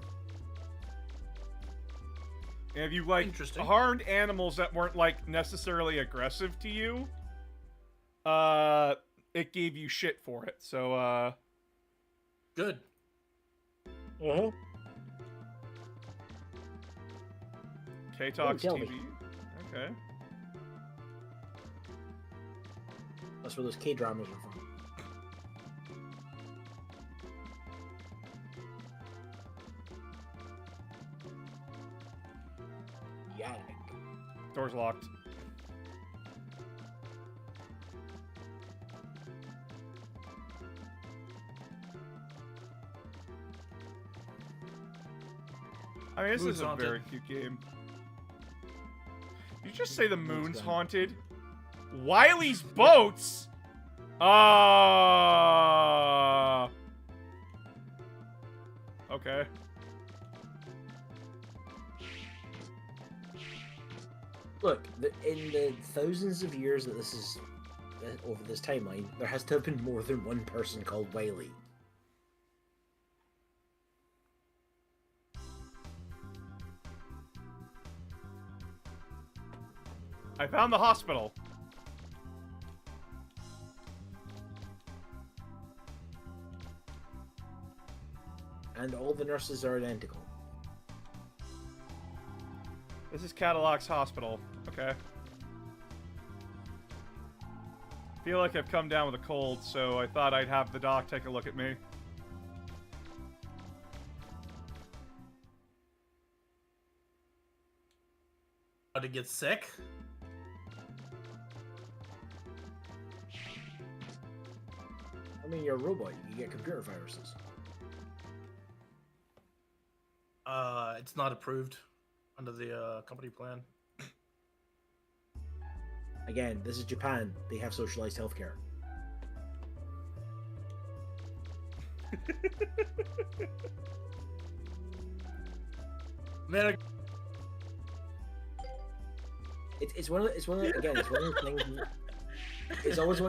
And if you, like, Interesting. harmed animals that weren't, like, necessarily aggressive to you, it gave you shit for it. So, Good. K-Talks tell TV. me. Okay. That's where those K-dramas are from. Yeah. Door's locked. I mean, this Moon's is a haunted. very cute game. Did you just say the moon's haunted? Wily's boats? Okay. Look, in the thousands of years that this is over this timeline, there has to have been more than one person called Wily. I found the hospital. And all the nurses are identical. This is Cadillac's hospital. Okay. Feel like I've come down with a cold, so I thought I'd have the doc take a look at me. How to get sick? I mean, you're a robot. You can get computer viruses. It's not approved under the company plan. Again, this is Japan. They have socialized healthcare. Man, It's one of the, again, it's one of the things. It's always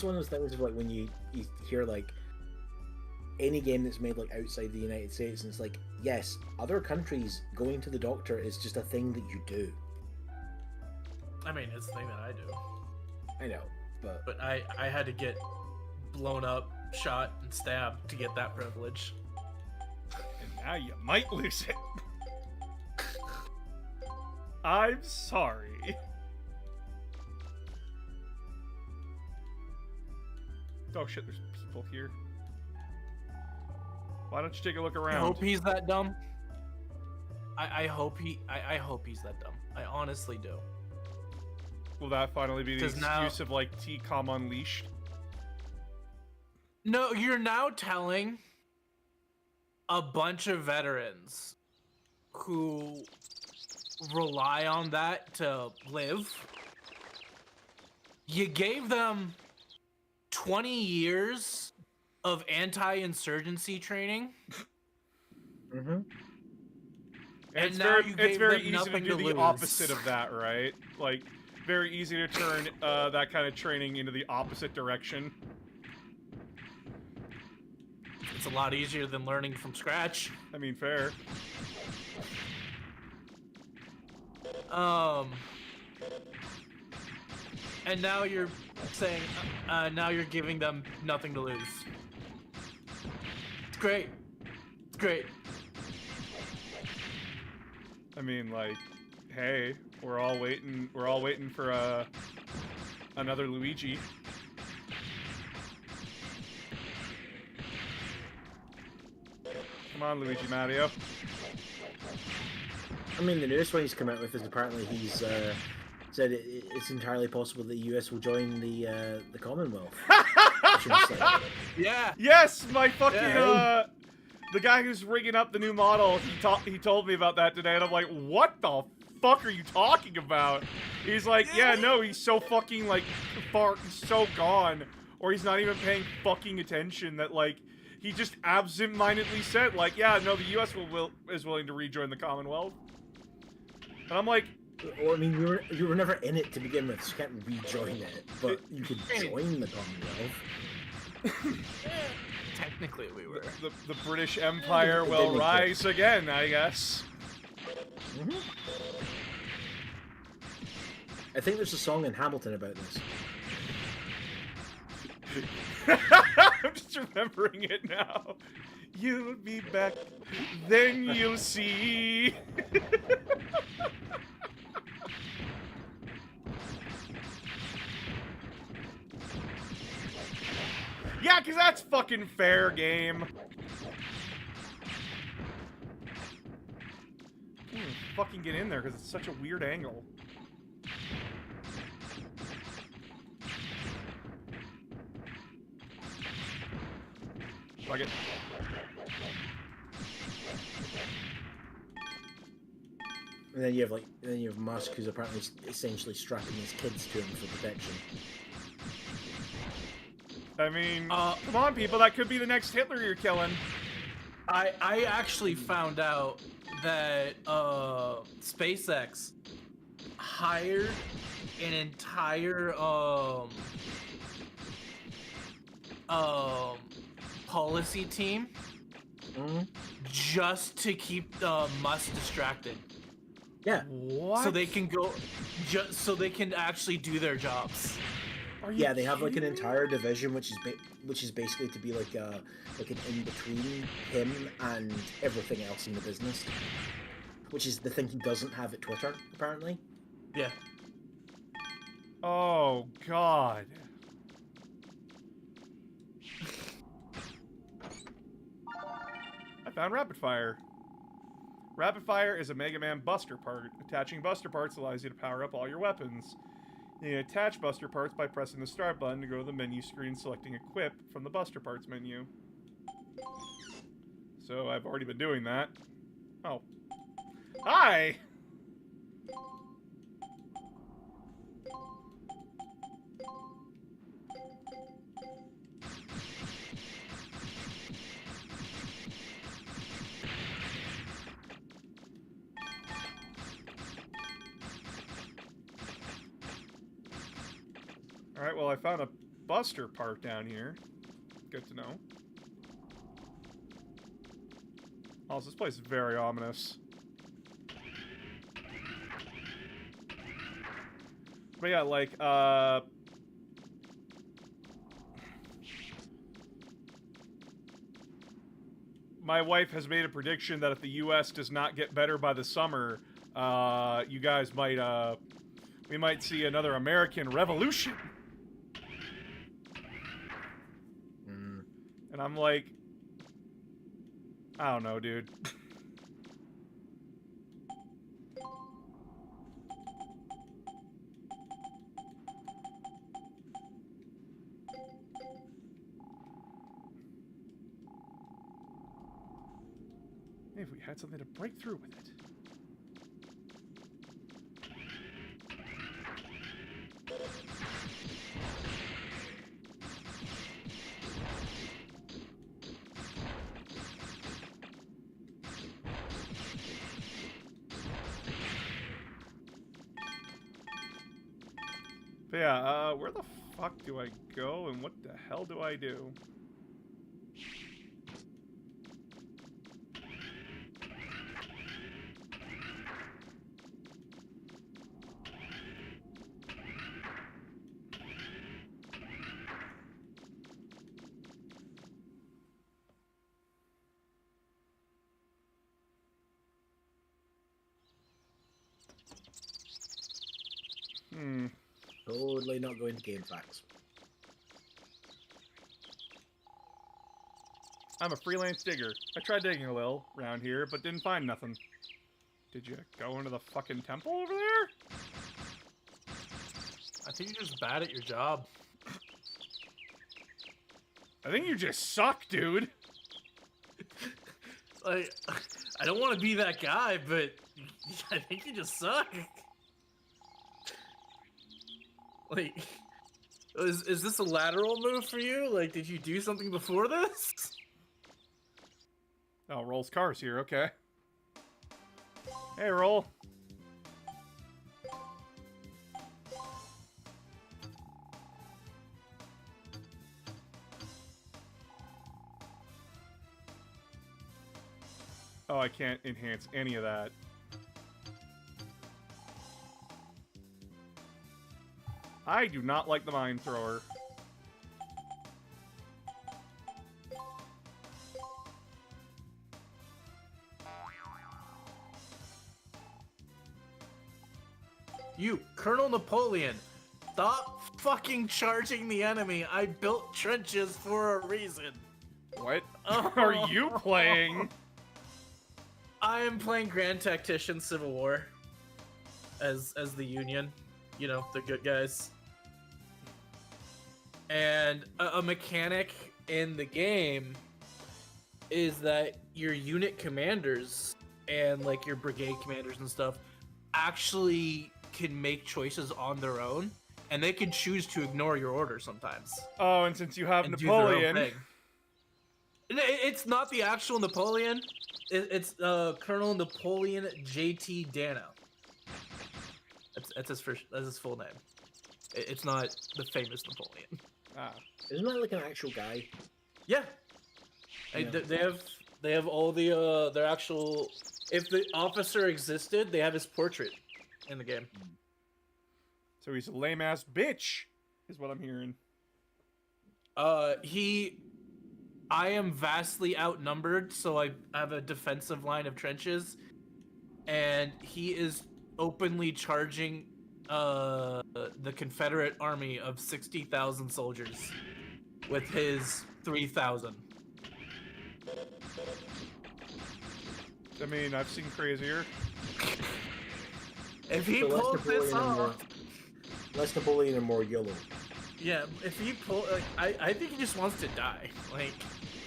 one of those things of like when you hear like any game that's made like outside the United States, and it's like, yes, other countries going to the doctor is just a thing that you do. I mean, it's the thing that I do. I know, but I had to get blown up, shot, and stabbed to get that privilege. And now you might lose it. I'm sorry. Oh shit, there's people here. Why don't you take a look I around? hope he's that dumb. I hope he's that dumb. I honestly do. Will that finally be the 'Cause now- excuse of like T-Com Unleashed? No, you're now telling a bunch of veterans who rely on that to live. You gave them 20 years of anti-insurgency training. mhm. And And now you it's gave very them easy to nothing do to the lose. opposite of that, right? Like, very easy to turn that kind of training into the opposite direction. It's a lot easier than learning from scratch. I mean, fair. And now you're saying, now you're giving them nothing to lose. It's great. It's great. I mean, like, hey, we're all waiting for another Luigi. Come on, Luigi Mario. I mean, the newest one he's come out with is apparently he's said it's entirely possible the US will join the Commonwealth. I should say. Yeah. Yes, my fucking Yeah. the guy who's rigging up the new model. He told me about that today, and I'm like, what the fuck are you talking about? He's like, yeah, no, he's so fucking like he's so gone, or he's not even paying fucking attention that like he just absent-mindedly said like, yeah, no, the U.S. is willing to rejoin the Commonwealth, and I'm like, Well, I mean, you were never in it to begin with, so you can't rejoin it, but you could join the Commonwealth. Technically, we were. the British Empire will Didn't rise again, I guess. Mhm. I think there's a song in Hamilton about this. I'm just remembering it now. You'll be back, then you'll see. Yeah, because that's fucking fair game. Can't even fucking get in there because it's such a weird angle. Fuck it. And then you have Musk, who's apparently essentially strapping his kids to him for protection. I mean, come on, people. That could be the next Hitler you're killing. I actually found out that SpaceX hired an entire policy team Mhm. just to keep Musk distracted, Yeah. What? so they can go, just so they can actually do their jobs. Are you Yeah, they have like an kidding me? entire division which is basically to be like an in between him and everything else in the business, which is the thing he doesn't have at Twitter apparently. Yeah. Oh, God. I found Rapid Fire. Rapid Fire is a Mega Man Buster part. Attaching Buster parts allows you to power up all your weapons. You can attach Buster parts by pressing the start button to go to the menu screen, selecting Equip from the Buster parts menu. So I've already been doing that. Oh. Alright, well, I found a Buster Park down here. Good to know. Also, this place is very ominous. But yeah, like, my wife has made a prediction that if the U.S. does not get better by the summer, you guys might, we might see another American Revolution. And I'm like, I don't know, dude. Maybe if we had something to break through with it. But yeah, where the fuck do I go and what the hell do I do? Totally not going to game facts. I'm a freelance digger. I tried digging a little around here, but didn't find nothing. Did you go into the fucking temple over there? I think you're just bad at your job. I think you just suck, dude. Like, I don't want to be that guy, but I think you just suck. Like, is this a lateral move for you? Like, did you do something before this? Oh, Roll's car's here, okay. Hey, Roll. Oh, I can't enhance any of that. I do not like the mine thrower. You, Colonel Napoleon, stop fucking charging the enemy. I built trenches for a reason. What are you playing? I am playing Grand Tactician Civil War as the Union. You know, the good guys. And a mechanic in the game is that your unit commanders and like your brigade commanders and stuff actually can make choices on their own, and they can choose to ignore your order sometimes. Oh, and since you have and do their own Napoleon, thing. It's not the actual Napoleon. It's Colonel Napoleon J.T. Dano. That's his first. That's his full name. It's not the famous Napoleon. ah, Isn't that like an actual guy? Yeah. Yeah. They have all the their actual. If the officer existed, they have his portrait in the game. so he's a lame ass bitch, is what I'm hearing. I am vastly outnumbered, so I have a defensive line of trenches, and he is openly charging the Confederate army of 60,000 soldiers with his 3,000. I mean, I've seen crazier. If he So less pulls this Napoleon and more- off, Less Napoleon and more yellow. yeah, if he pull, like, I think he just wants to die. Like,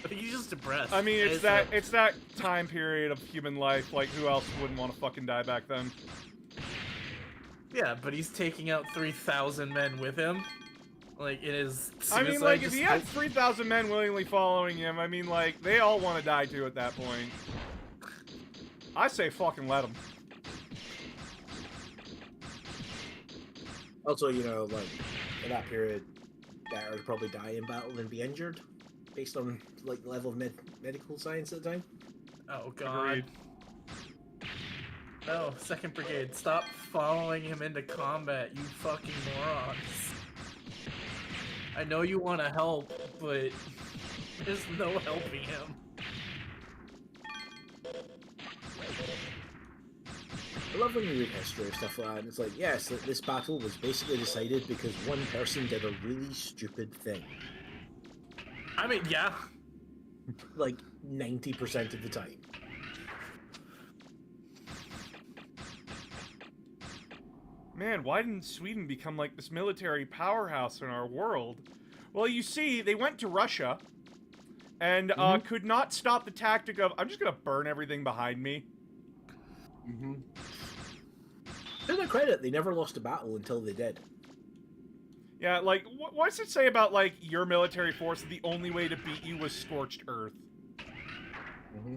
I think he's just depressed. I mean, it's that time period of human life. Like, who else wouldn't want to fucking die back then? Yeah, but he's taking out 3,000 men with him. Like, it is. I mean, like, if he had 3,000 men willingly following him, I mean, like, they all want to die too at that point. I say fucking let him. Also, you know, like in that period, better to probably die in battle than be injured, based on like the level of medical science at the time. Oh god. Agreed. No, 2nd Brigade, stop following him into combat, you fucking morons. I know you want to help, but there's no helping him. I love when you read history and stuff like that, and it's like, yes, this battle was basically decided because one person did a really stupid thing. I mean, yeah. Like 90% of the time. Man, why didn't Sweden become like this military powerhouse in our world? Well, you see, they went to Russia and could not stop the tactic of, I'm just gonna burn everything behind me. Mm-hmm. To their credit, they never lost a battle until they did. Yeah, like, what's it say about, like, your military force? The only way to beat you was scorched earth. Mm-hmm.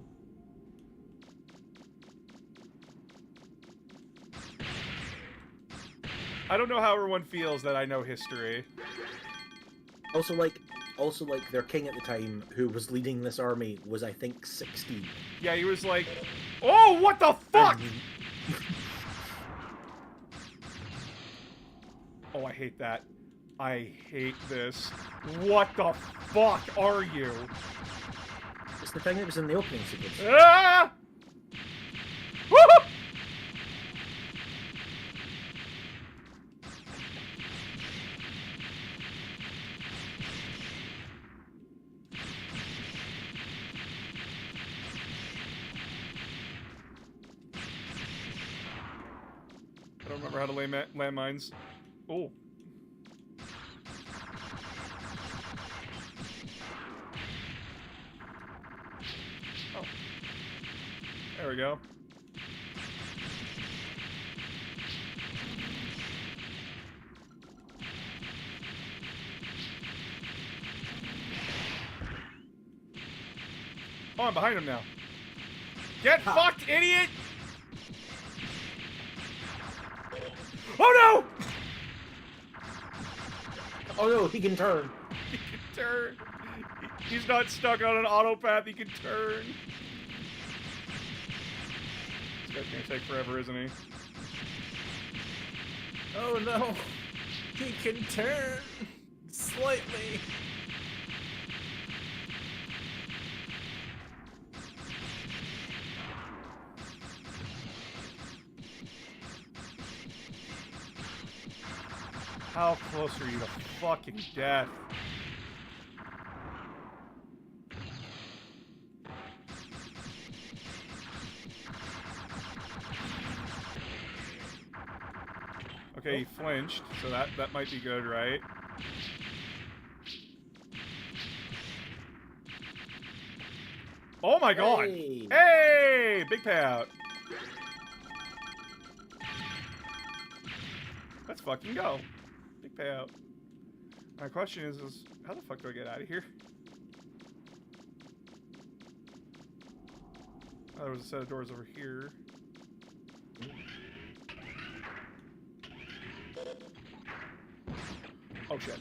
I don't know how everyone feels that I know history. Also, like, their king at the time, who was leading this army, was, I think, 16. Yeah, he was like, oh, what the fuck? Oh, I hate that. I hate this. What the fuck are you? It's the thing that was in the opening sequence. Ah! Woohoo! I don't remember how to lay landmines. Oh. Oh. There we go. Oh, I'm behind him now. Get fucked, idiot! Oh no! Oh no, he can turn. He can turn. He's not stuck on an auto path, he can turn. This guy's gonna take forever, isn't he? Oh no. He can turn slightly. How close are you to fucking death? Okay, he flinched, so that might be good, right? Oh my god! Hey. Hey! Big payout. Let's fucking go. Big payout. My question is how the fuck do I get out of here? Oh, there was a set of doors over here. Oh shit.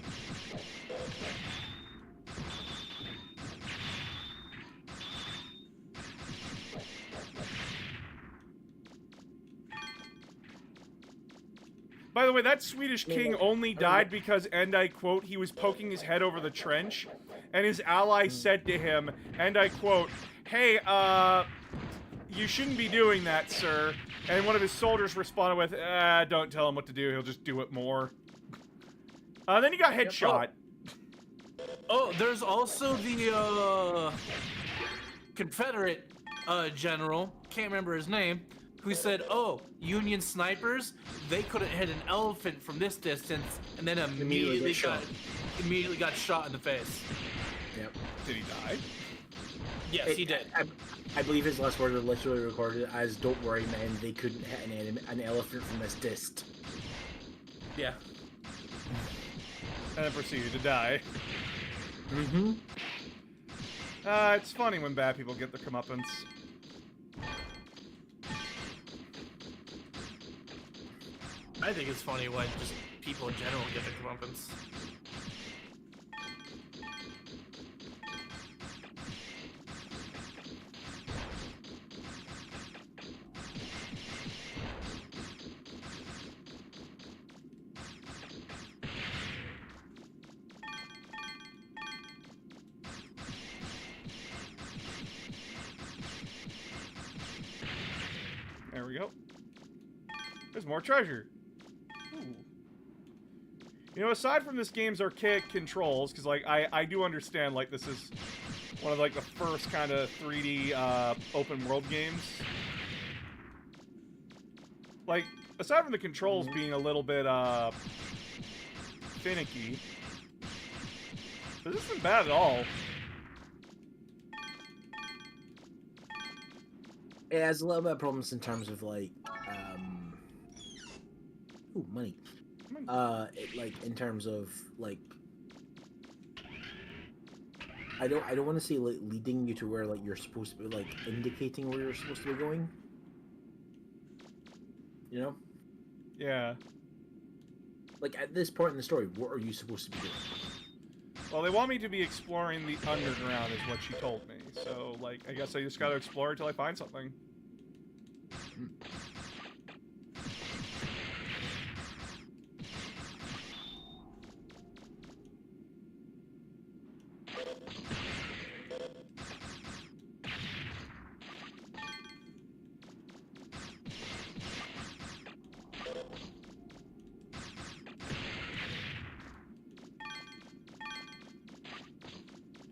By the way, that Swedish king only died because, and I quote, he was poking his head over the trench, and his ally said to him, and I quote, hey, you shouldn't be doing that, sir. And one of his soldiers responded with, don't tell him what to do, he'll just do it more. Then he got headshot. Oh, there's also the Confederate general, can't remember his name, who said, oh, Union snipers, they couldn't hit an elephant from this distance, and then immediately got shot in the face. Yep. Did he die? Yes, he did. I believe his last words are literally recorded as, don't worry, man, they couldn't hit an elephant from this dist. Yeah. And then proceeded to die. Mm-hmm. It's funny when bad people get their comeuppance. I think it's funny when just people in general get their comeuppance. we go. There's more treasure. Ooh. You know, aside from this game's archaic controls, because, like, I do understand, like, this is one of, like, the first kind of 3D open world games. Like, aside from the controls being a little bit finicky, this isn't bad at all. It has a little bit of problems in terms of like, ooh, money. Like in terms of like, I don't want to say like leading you to where like you're supposed to be, like indicating where you're supposed to be going. You know? Yeah. Like at this point in the story, what are you supposed to be doing? Well, they want me to be exploring the underground, is what she told me. So, like, I guess I just gotta explore until I find something.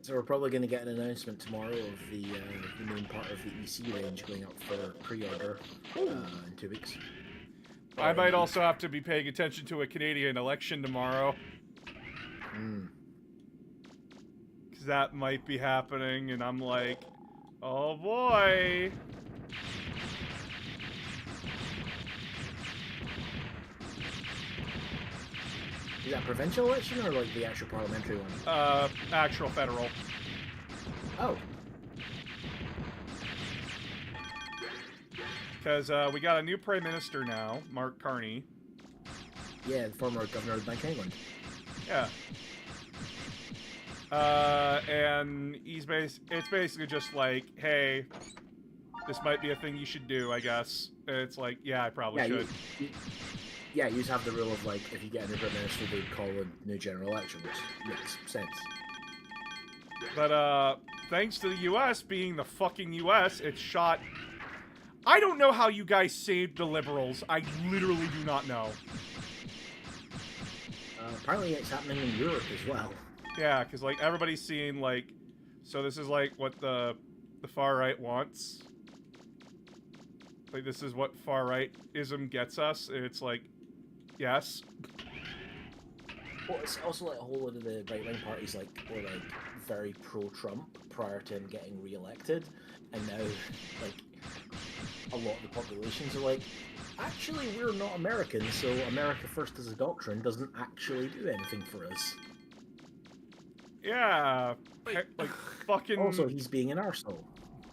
So we're probably going to get an announcement tomorrow of the main part of the EC range going up for pre-order in 2 weeks. I might also have to be paying attention to a Canadian election tomorrow. Because that might be happening, and I'm like, oh boy. Is that provincial election or like the actual parliamentary one? Actual federal. Oh. Because we got a new Prime Minister now, Mark Carney. Yeah, the former governor of the Bank of England. Yeah. And it's basically just like, hey, this might be a thing you should do, I guess. And it's like, yeah, I probably should. You just have the rule of like, if you get a new prime minister, they call a new general election, which makes sense. But thanks to the U.S. being the fucking U.S., it's shot. I don't know how you guys saved the liberals. I literally do not know. Apparently, it's happening in Europe as well. Yeah, because like everybody's seeing like, so this is like what the far right wants. Like this is what far right-ism gets us. It's like, yes. Well, it's also like a whole lot of the right-wing parties like were like very pro-Trump prior to him getting re-elected, and now like a lot of the populations are like, actually we're not Americans, so America First as a doctrine doesn't actually do anything for us. Yeah, like fucking. Also, he's being an arsehole.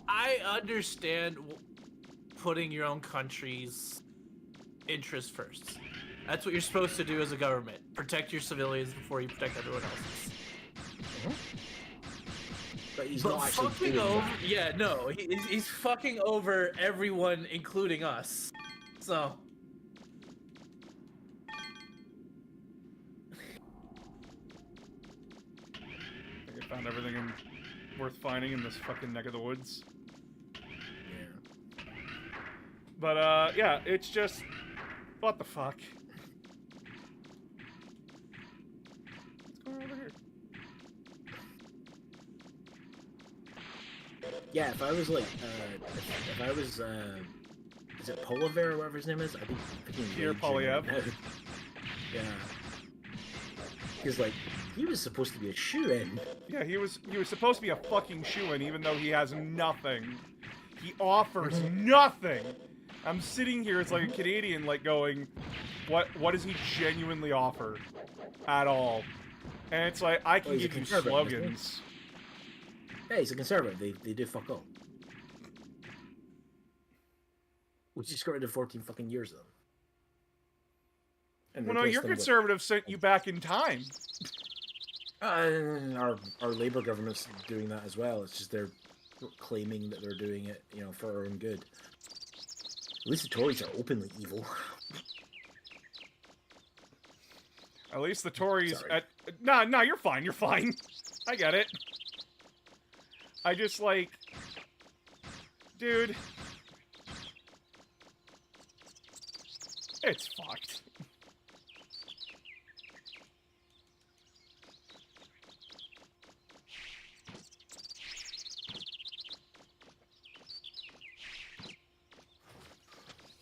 I understand putting your own country's interests first. That's what you're supposed to do as a government. Protect your civilians before you protect everyone else's. But he's But not actually fucking doing over, that. yeah, no, he's fucking over everyone, including us. So. I think I found everything worth finding in this fucking neck of the woods. Yeah. But yeah, it's just, what the fuck? What's going on over here? Yeah, if I was like, if I was, is it Poliver or whatever his name is? I think Pierre Polyev. Yeah. Because like, he was supposed to be a shoo-in. Yeah, he was supposed to be a fucking shoo-in, even though he has nothing. He offers nothing. I'm sitting here as like a Canadian, like going, what does he genuinely offer at all? And it's like, I can Well, he's a give you conservative, isn't he? slogans. Yeah, he's a conservative. They do fuck all. We just got rid of 14 fucking years of them. And Well, no, replaced your them with- conservative sent you back in time. Our Labour government's doing that as well. It's just they're claiming that they're doing it, you know, for our own good. At least the Tories are openly evil. At least the Tories Sorry. No, you're fine, you're fine. I get it. I just like, dude, It's fucked.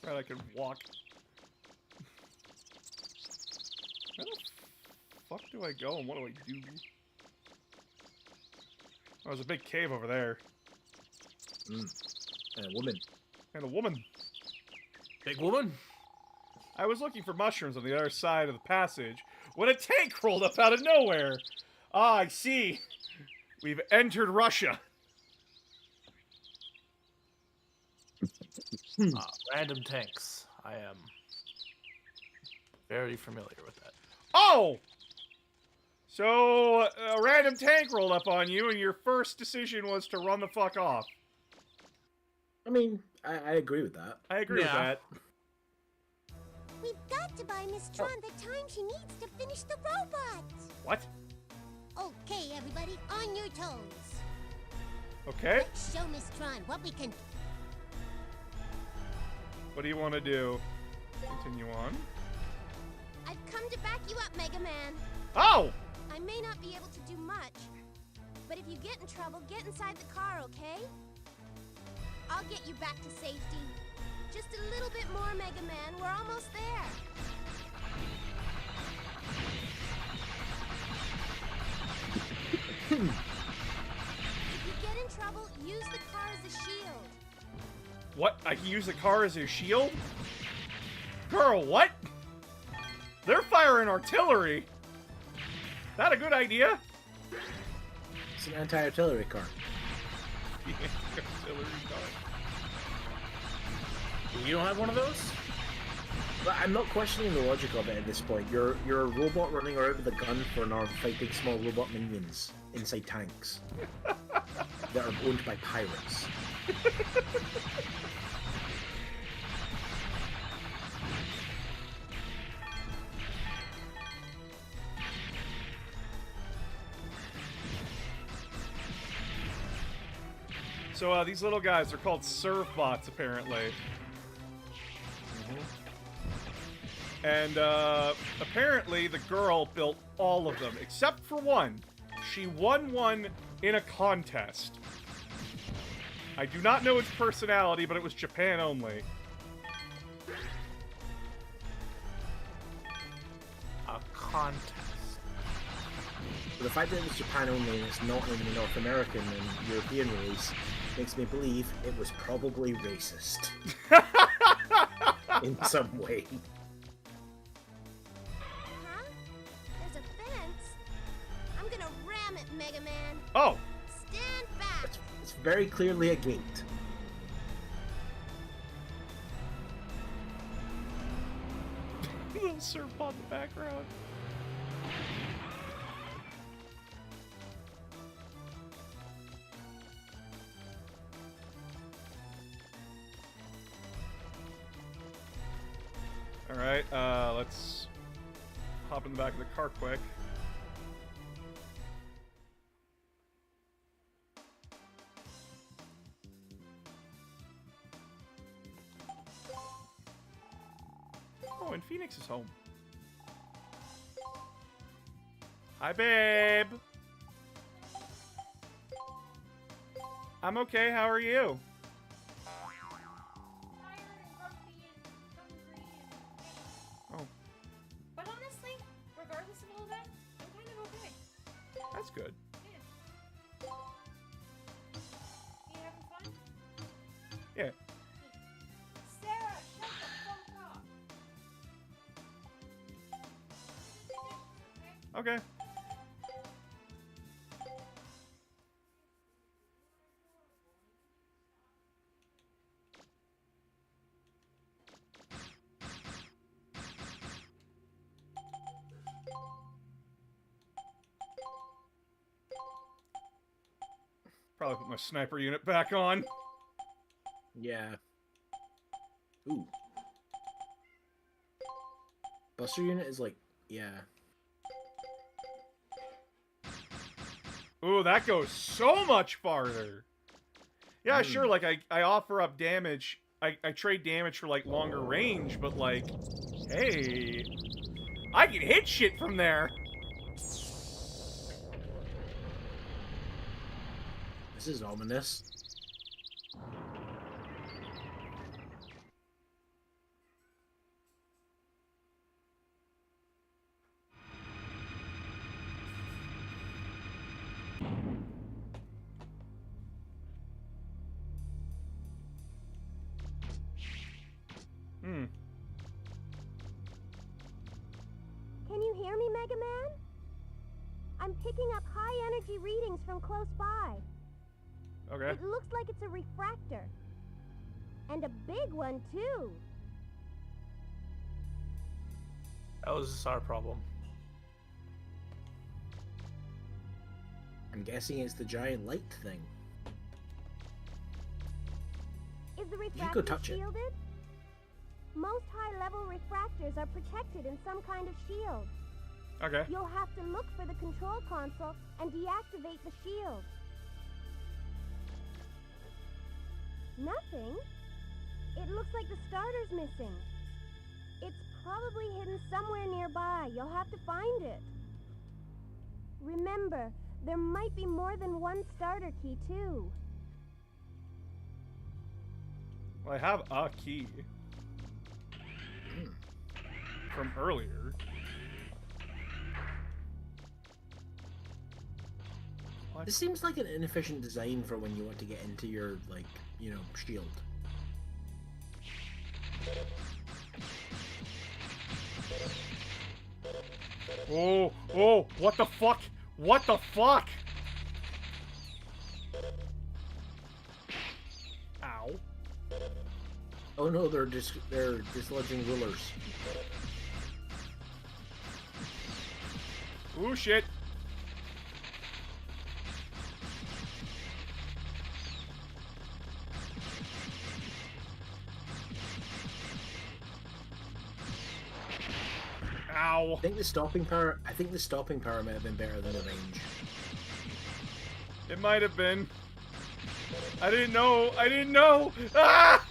Right, I can walk. Where the fuck do I go and what do I do? Oh, there's a big cave over there. And a woman. And a woman. Big woman. I was looking for mushrooms on the other side of the passage when a tank rolled up out of nowhere. Ah, I see. We've entered Russia. Random tanks. I am very familiar with that. Oh! So, a random tank rolled up on you, and your first decision was to run the fuck off. I mean, I agree with that. I agree with Yeah. that. We've got to buy Miss Tron the time she needs to finish the robot. What? Okay, everybody, on your toes. Okay. Let's show Miss Tron what we can. What do you want to do? Continue on. I've come to back you up, Mega Man. Oh! I may not be able to do much, but if you get in trouble, get inside the car, okay? I'll get you back to safety. Just a little bit more, Mega Man. We're almost there. If you get in trouble, use the car as a shield. What? I can use the car as a shield? Girl, what? They're firing artillery. That a good idea? It's an anti-artillery car. Artillery car. You don't have one of those? But I'm not questioning the logic of it at this point. You're a robot running around with a gun for an arm fighting small robot minions inside tanks that are owned by pirates. So these little guys are called serve bots, apparently. And apparently the girl built all of them, except for one. She won one in a contest. I do not know its personality, but it was Japan only. A contest. But the fact that it was Japan only and it's not in the North American and European release makes me believe it was probably racist. In some way. Huh? There's a fence? I'm gonna ram it, Mega Man. Oh! Stand back. It's very clearly a gate. Little serve bot in the background. Alright, let's hop in the back of the car quick. Oh, and Phoenix is home. Hi, babe! I'm okay, how are you? Oh, But honestly, regardless of all that, I'm kind of okay. that's good. You having fun? Yeah. Sarah, shut the fuck up. Okay. Probably put my sniper unit back on. Yeah. Ooh. Buster unit is like, yeah. Ooh, that goes so much farther. Yeah, sure, like, I offer up damage. I trade damage for, like, longer range, but, like, Hey, I can hit shit from there. This is ominous. Can you hear me, Mega Man? I'm picking up high energy readings from close by. Okay. It looks like it's a refractor. And a big one, too. That was our problem. I'm guessing it's the giant light thing. Is the You go refractor touch it. shielded? Most high-level refractors are protected in some kind of shield. Okay. You'll have to look for the control console and deactivate the shield. Nothing? It looks like the starter's missing. It's probably hidden somewhere nearby. You'll have to find it. Remember, there might be more than one starter key, too. Well, I have a key from earlier. What? This seems like an inefficient design for when you want to get into your, like, you know, shield. Oh, oh, what the fuck? What the fuck? Ow. Oh no, they're dislodging rulers. Ooh, shit. Ow. I think the stopping power might have been better than the range. It might have been. I didn't know. I didn't know. Ah!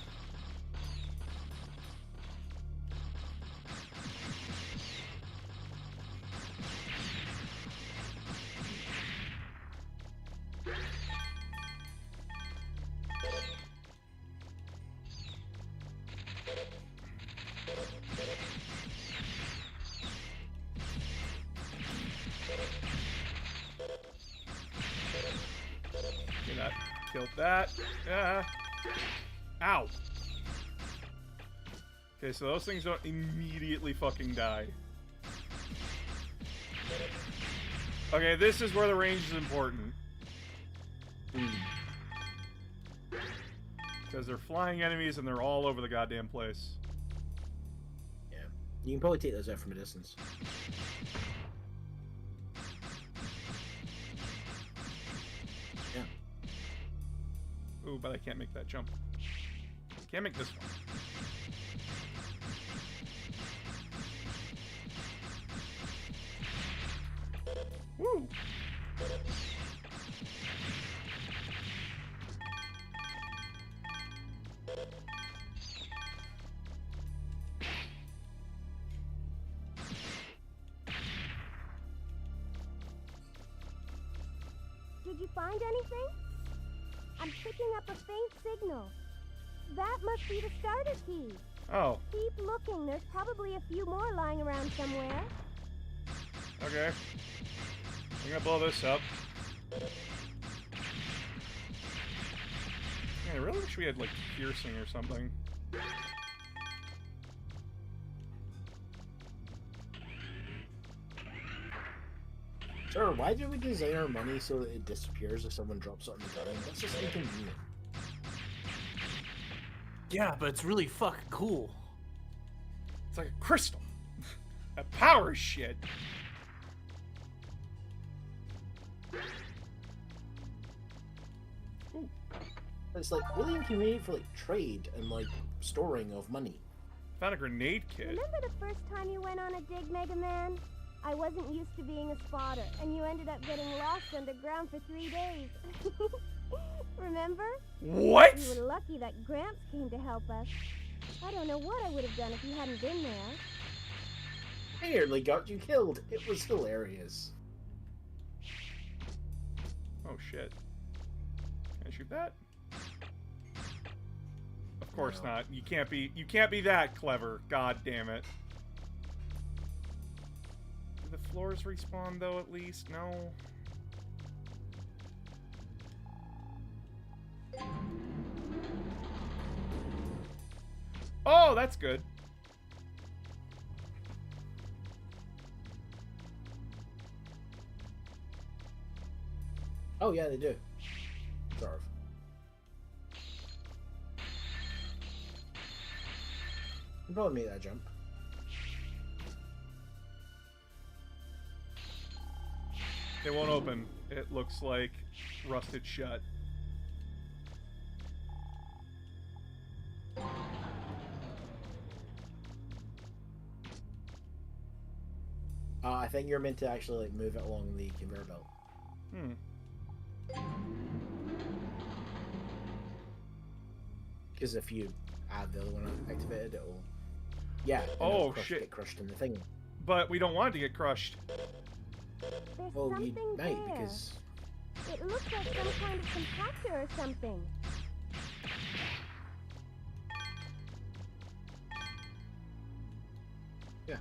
Okay, that killed that. Ow. Okay, so those things don't immediately fucking die. Okay, this is where the range is important. Because they're flying enemies and they're all over the goddamn place. Yeah. You can probably take those out from a distance. Yeah. Ooh, but I can't make that jump. Can't make this one. Woo! Did you find anything? I'm picking up a faint signal. That must be the starter key. Oh, Keep looking. There's probably a few more lying around somewhere. okay. I'm gonna blow this up. Man, I really wish we had, like, piercing or something. Sir, why did we design our money so that it disappears if someone drops it on the ground? That's just inconvenient. Yeah, but it's really fucking cool. It's like a crystal. That power shit. It's like really inconvenient for like trade and like storing of money. Found a grenade kit. Remember the first time you went on a dig, Mega Man? I wasn't used to being a spotter, and you ended up getting lost underground for 3 days. Remember? What? We were lucky that Gramps came to help us. I don't know what I would have done if you hadn't been there. I nearly got you killed. It was hilarious. Oh shit. Can I shoot that? Of course No. not. You can't be that clever. God damn it. Do the floors respawn though at least? No. Oh, that's good. Oh yeah, they do. Sort of. You probably made that jump. It won't open. It looks like rusted shut. I think you're meant to actually like move it along the conveyor belt. Hmm. Because if you add the other one activated, it'll. Yeah. and Oh, it'll shit. Get crushed in the thing. But we don't want it to get crushed. There's Well, you something might there. because. It looks like some kind of compactor or something. Yeah.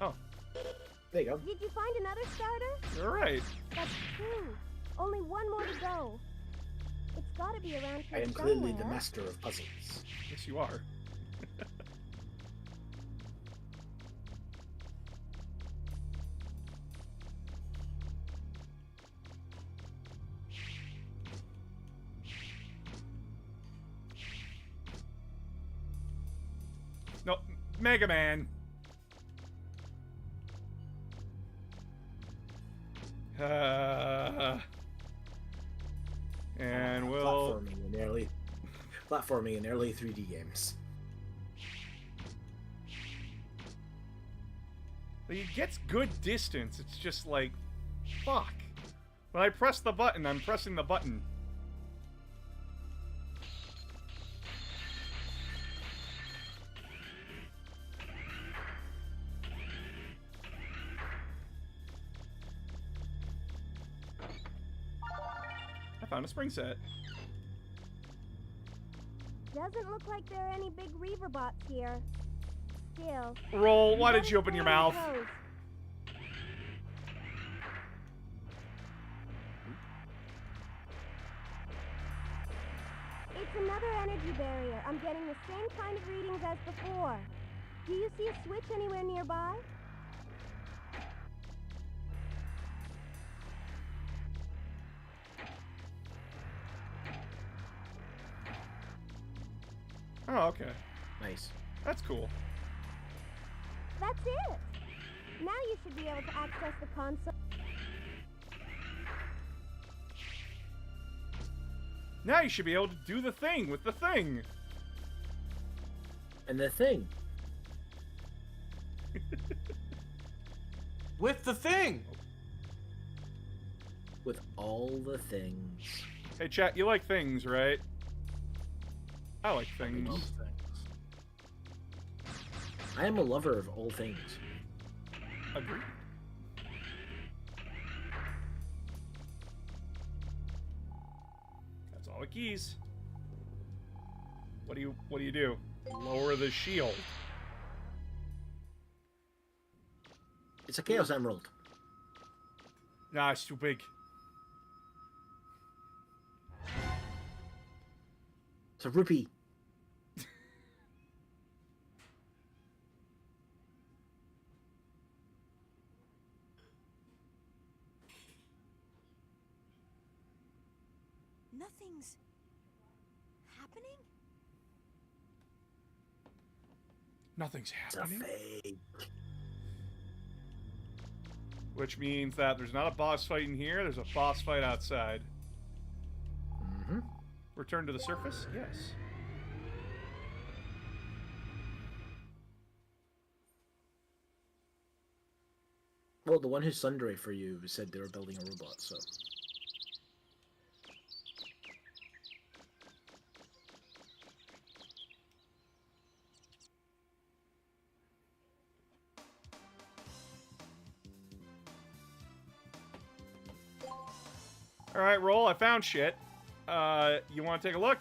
Oh, There you go. Did you find another starter? you're right. That's two. Only one more to go. It's gotta be around here I am clearly the somewhere. master of puzzles. Yes, you are. No, Mega Man. And we'll. Platforming in early 3D games. It gets good distance. It's just like, fuck. When I press the button, I'm pressing the button. I found a spring set. Doesn't look like there are any big Reaver bots here. Still. Roll, why did better you open stay your on mouth? toes. It's another energy barrier. I'm getting the same kind of readings as before. Do you see a switch anywhere nearby? Oh, okay. Nice. That's cool. That's it. Now you should be able to access the console. Now you should be able to do the thing with the thing. And the thing. With the thing. With all the things. Hey, chat, you like things, right? I like things. Love things. I am a lover of all things. Agreed. That's all the keys. What do you do? Lower the shield. It's a Chaos Emerald. Nah, it's too big. It's a rupee. Nothing's happening? Nothing's It's a happening. fake. Which means that there's not a boss fight in here, there's a boss fight outside. Mm-hmm. Return to the surface? Yes. Well, the one who sundry for you said they were building a robot, so. All right, roll. I found shit. You want to take a look?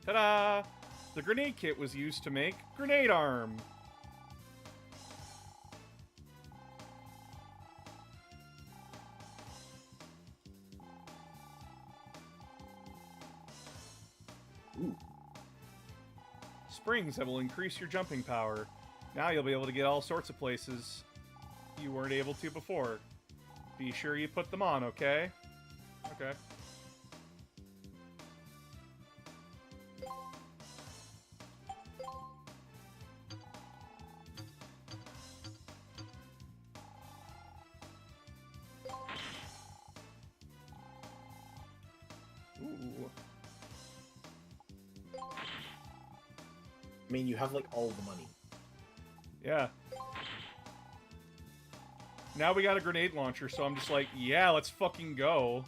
Ta-da! The grenade kit was used to make grenade arm. Ooh. Springs that will increase your jumping power. Now you'll be able to get all sorts of places you weren't able to before. Be sure you put them on, okay? Okay. Ooh. I mean, you have like all the money. Yeah. Now we got a grenade launcher, so I'm just like, yeah, let's fucking go.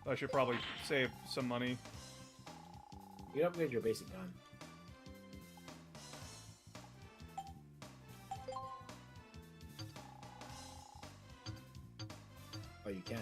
I should probably save some money. You can upgrade your basic gun. Oh, you can't.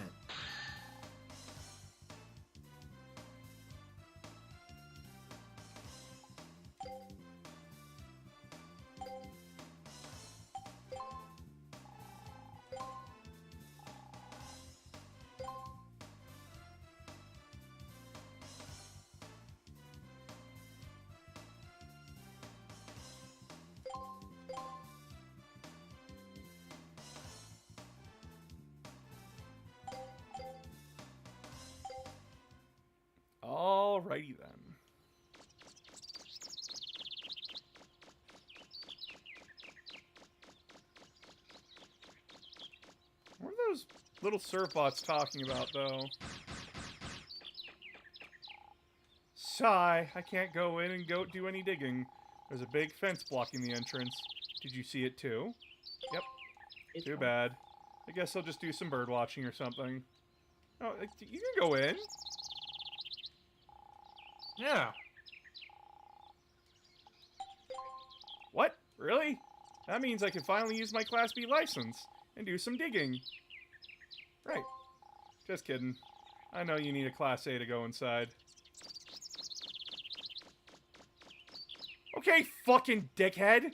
Alrighty then. What are those little surf bots talking about, though? Sigh, I can't go in and go do any digging. There's a big fence blocking the entrance. Did you see it too? Yep. It's Too fine. bad. I guess I'll just do some bird watching or something. Oh, you can go in. Yeah. What? Really? That means I can finally use my Class B license and do some digging. Right. Just kidding. I know you need a Class A to go inside. Okay, fucking dickhead!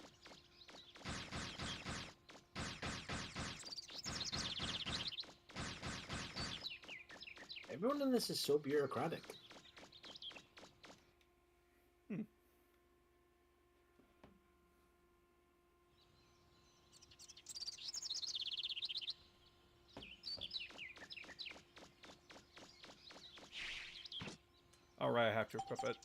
Everyone in this is so bureaucratic. Alright, I have to equip it.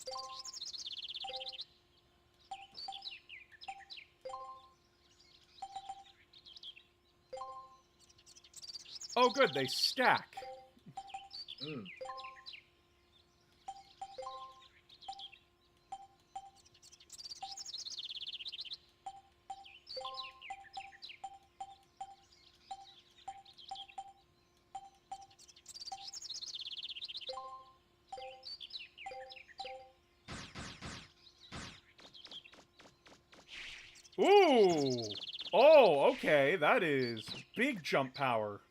Oh good, they stack. Mm. Ooh! Oh, okay, that is big jump power.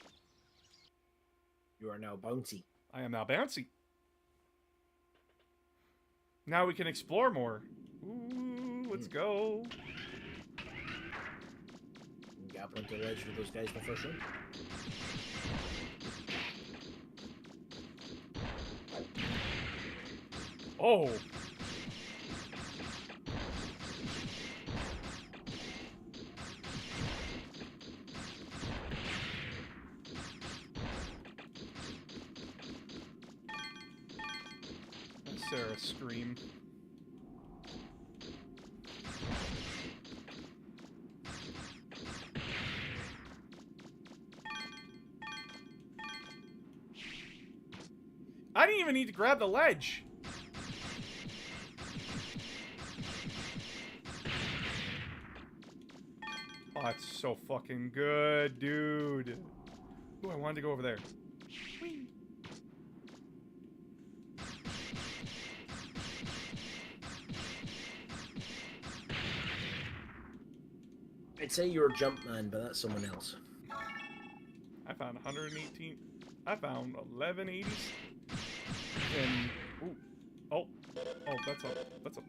You are now bouncy. I am now bouncy. Now we can explore more. Ooh, let's go. You got up onto the ledge with those guys in the first room. Oh! Sarah scream. even need to grab the ledge. Oh, it's so fucking good, dude. Ooh, I wanted to go over there. Whee. I'd say you're a Jumpman, but that's someone else. I found 118. I found 1180s. And ooh, oh, that's a.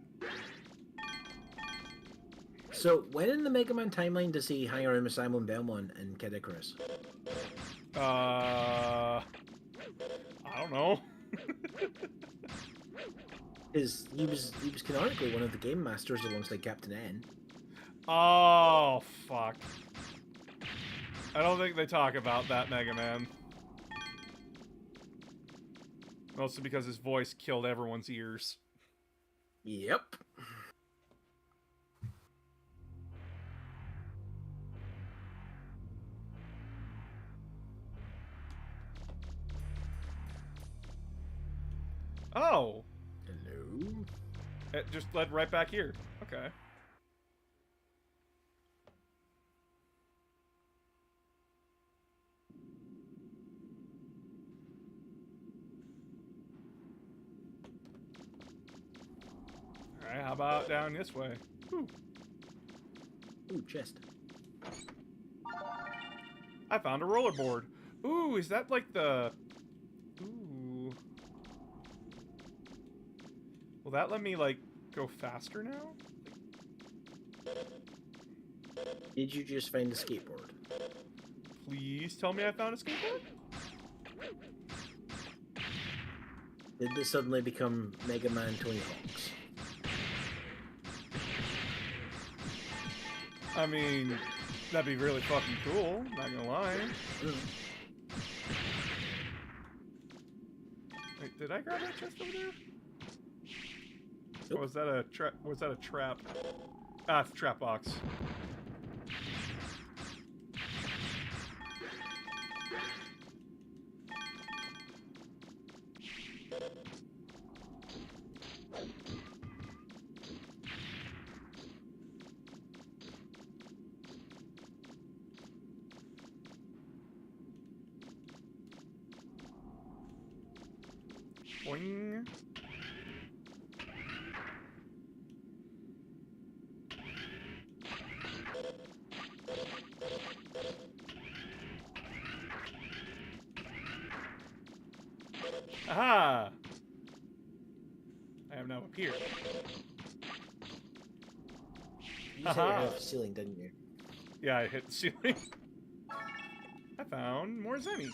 So, when in the Mega Man timeline does he hang around with Simon Belmont and Kid Icarus? I don't know. Because he was canonically one of the game masters alongside Captain N. Oh, fuck. I don't think they talk about that Mega Man. Mostly because his voice killed everyone's ears. Yep. Oh! Hello? It just led right back here. Okay. Alright, how about down this way? Whew. Ooh, chest. I found a rollerboard. Ooh, is that like the... Ooh. Will that let me, like, go faster now? Did you just find a skateboard? Please tell me I found a skateboard? Did this suddenly become Mega Man Tony Hawk's? I mean, that'd be really fucking cool, not gonna lie. Wait, did I grab that chest over there? Nope. Or was that a trap? Was that a trap? Ah, it's a trap box. Boing. Aha! I am now up here. You said you hit off the ceiling, didn't you? Yeah, I hit the ceiling. I found more Zenny.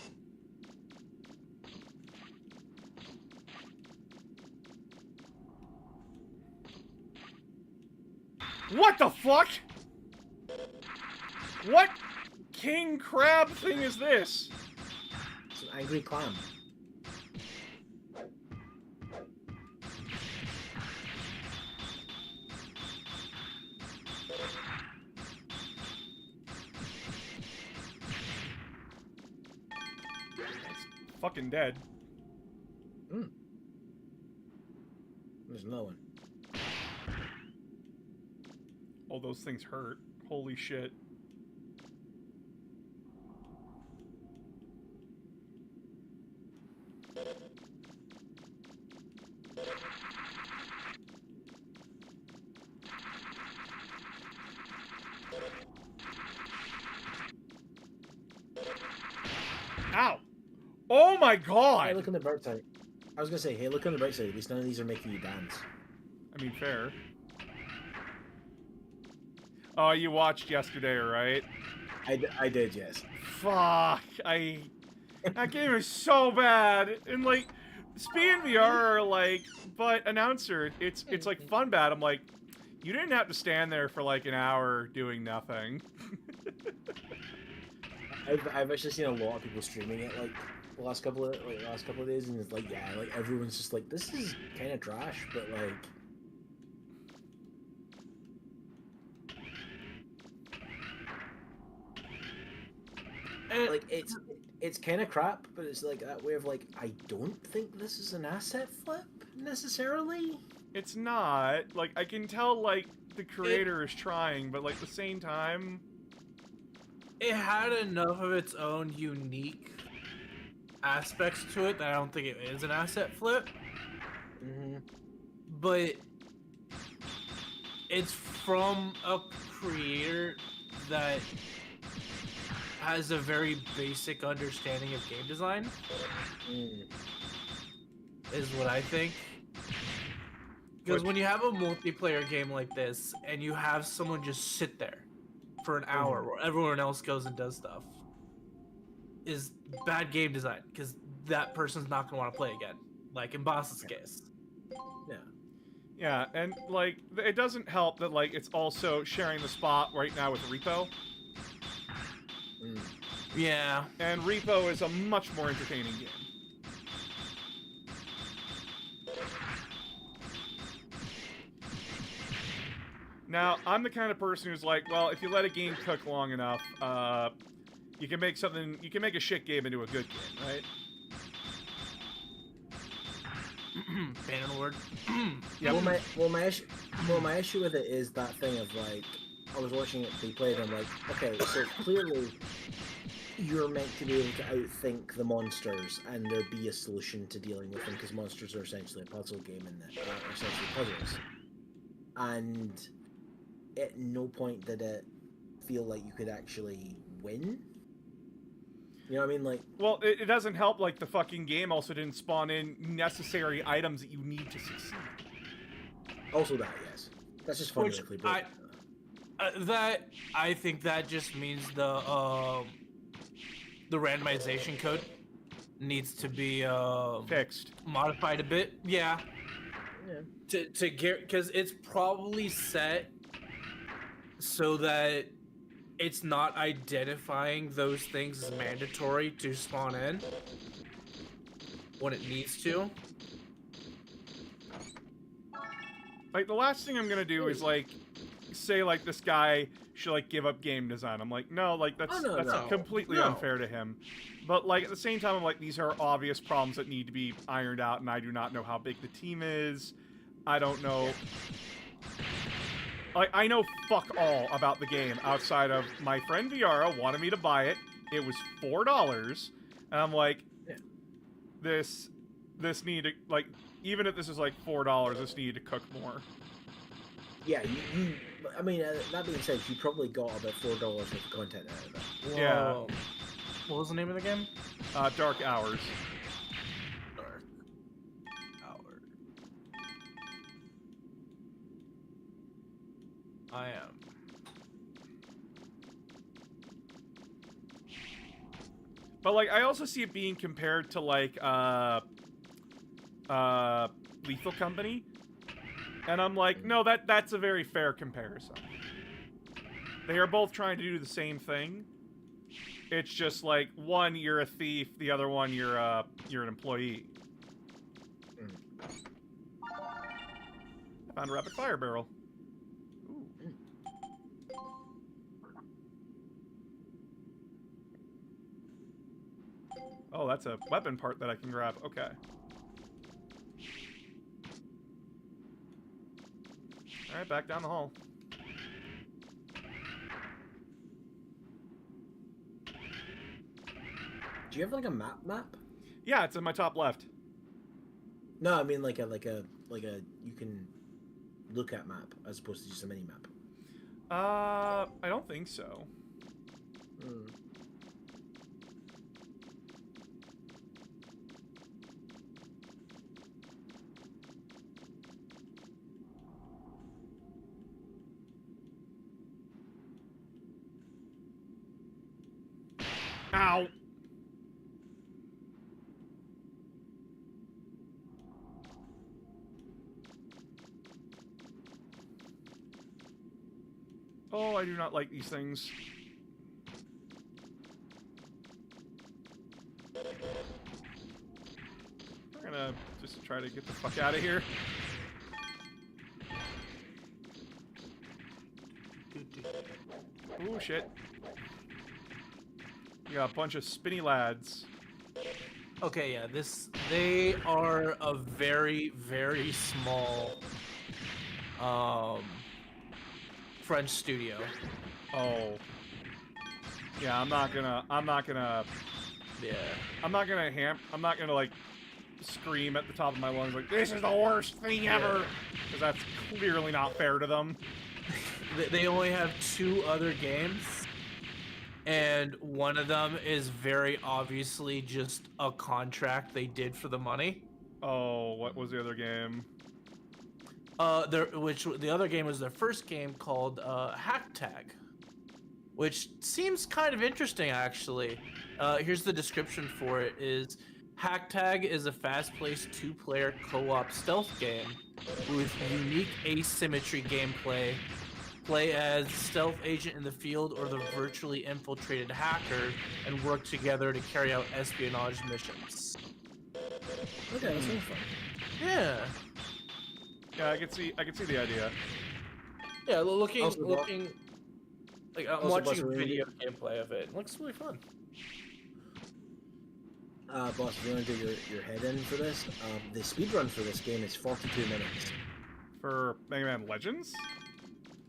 What the fuck? What king crab thing is this? It's an angry clam. It's fucking dead. There's another one. Oh, those things hurt. Holy shit. Ow! Oh my god! Hey, look on the bright side. I was gonna say, hey, look on the bright side. At least none of these are making you dance. I mean, fair. Oh, you watched yesterday, right? I did, yes. Fuck! That game is so bad, and like, Speed and VR are like, but announcer, it's like fun bad. I'm like, you didn't have to stand there for like an hour doing nothing. I've actually seen a lot of people streaming it like the last couple of days, and it's like, yeah, like everyone's just like, this is kind of trash, but like. Like it's it's kind of crap, but it's like that way of like, I don't think this is an asset flip necessarily. It's not. Like, I can tell, like, the creator is trying, but, like, at the same time... It had enough of its own unique aspects to it that I don't think it is an asset flip. Mm-hmm. But it's from a creator that has a very basic understanding of game design, is what I think. Because when you have a multiplayer game like this and you have someone just sit there for an hour while everyone else goes and does stuff, is bad game design, because that person's not going to want to play again, like in Boss's case. Yeah. Yeah, and, like, it doesn't help that, like, it's also sharing the spot right now with Repo. Yeah. And Repo is a much more entertaining game. Now, I'm the kind of person who's like, well, if you let a game cook long enough, you can make a shit game into a good game, right? Ban the word. Yep. Well, my issue with it is that thing of like, I was watching it be played, and I'm like, okay, so clearly you're meant to be able to outthink the monsters, and there be a solution to dealing with them, because monsters are essentially a puzzle game, and they're essentially puzzles. And at no point did it feel like you could actually win. You know what I mean? Like, Well, it doesn't help, like, the fucking game also didn't spawn in necessary items that you need to succeed. also that, yes. That's just fundamentally broken. That I think that just means the randomization code needs to be Fixed. modified a bit. Yeah. Yeah. To get, because it's probably set so that it's not identifying those things as mandatory to spawn in when it needs to. Like, the last thing I'm gonna do is, like, say, like, this guy should, like, give up game design. I'm like, no, like, that's completely unfair to him. But, like, at the same time, I'm like, these are obvious problems that need to be ironed out, and I do not know how big the team is. I don't know. Like, I know fuck all about the game outside of my friend Viara wanted me to buy it. It was $4, and I'm like, this need to, like, even if this is like $4, this needed to cook more. Yeah, I mean, that being said, you probably got about $4 worth of content out of it. Yeah. Whoa. What was the name of the game? Dark Hours. Dark Hour. I am. But, like, I also see it being compared to, like, Lethal Company. And I'm like, no, that's a very fair comparison. They are both trying to do the same thing. It's just like, one, you're a thief, the other one, you're an employee. I found a rapid fire barrel. Ooh. Oh, that's a weapon part that I can grab. Okay. Alright, back down the hall. Do you have like a map? Yeah, it's in my top left. No, I mean like a you can look at map as opposed to just a mini map. I don't think so. Ow! Oh, I do not like these things. We're gonna just try to get the fuck out of here. Ooh, shit. You got a bunch of spinny lads. Okay, yeah, they are a very, very small French studio. Oh. Yeah, I'm not gonna Yeah. I'm not gonna like scream at the top of my lungs like this is the worst thing ever, because that's clearly not fair to them. They only have 2 other games, and one of them is very obviously just a contract they did for the money. Oh, what was the other game? The other game was their first game called Hack Tag, which seems kind of interesting actually. Here's the description for it: is Hack Tag is a fast-paced 2-player co-op stealth game with unique asymmetry gameplay. Play as stealth agent in the field or the virtually infiltrated hacker and work together to carry out espionage missions. Okay, that sounds fun. Yeah. Yeah, I could see the idea. Yeah, looking Also, like I'm also, watching Buster, video gameplay of it. It looks really fun. Boss, if you want to do your head in for this, the speedrun for this game is 42 minutes. For Mega Man Legends?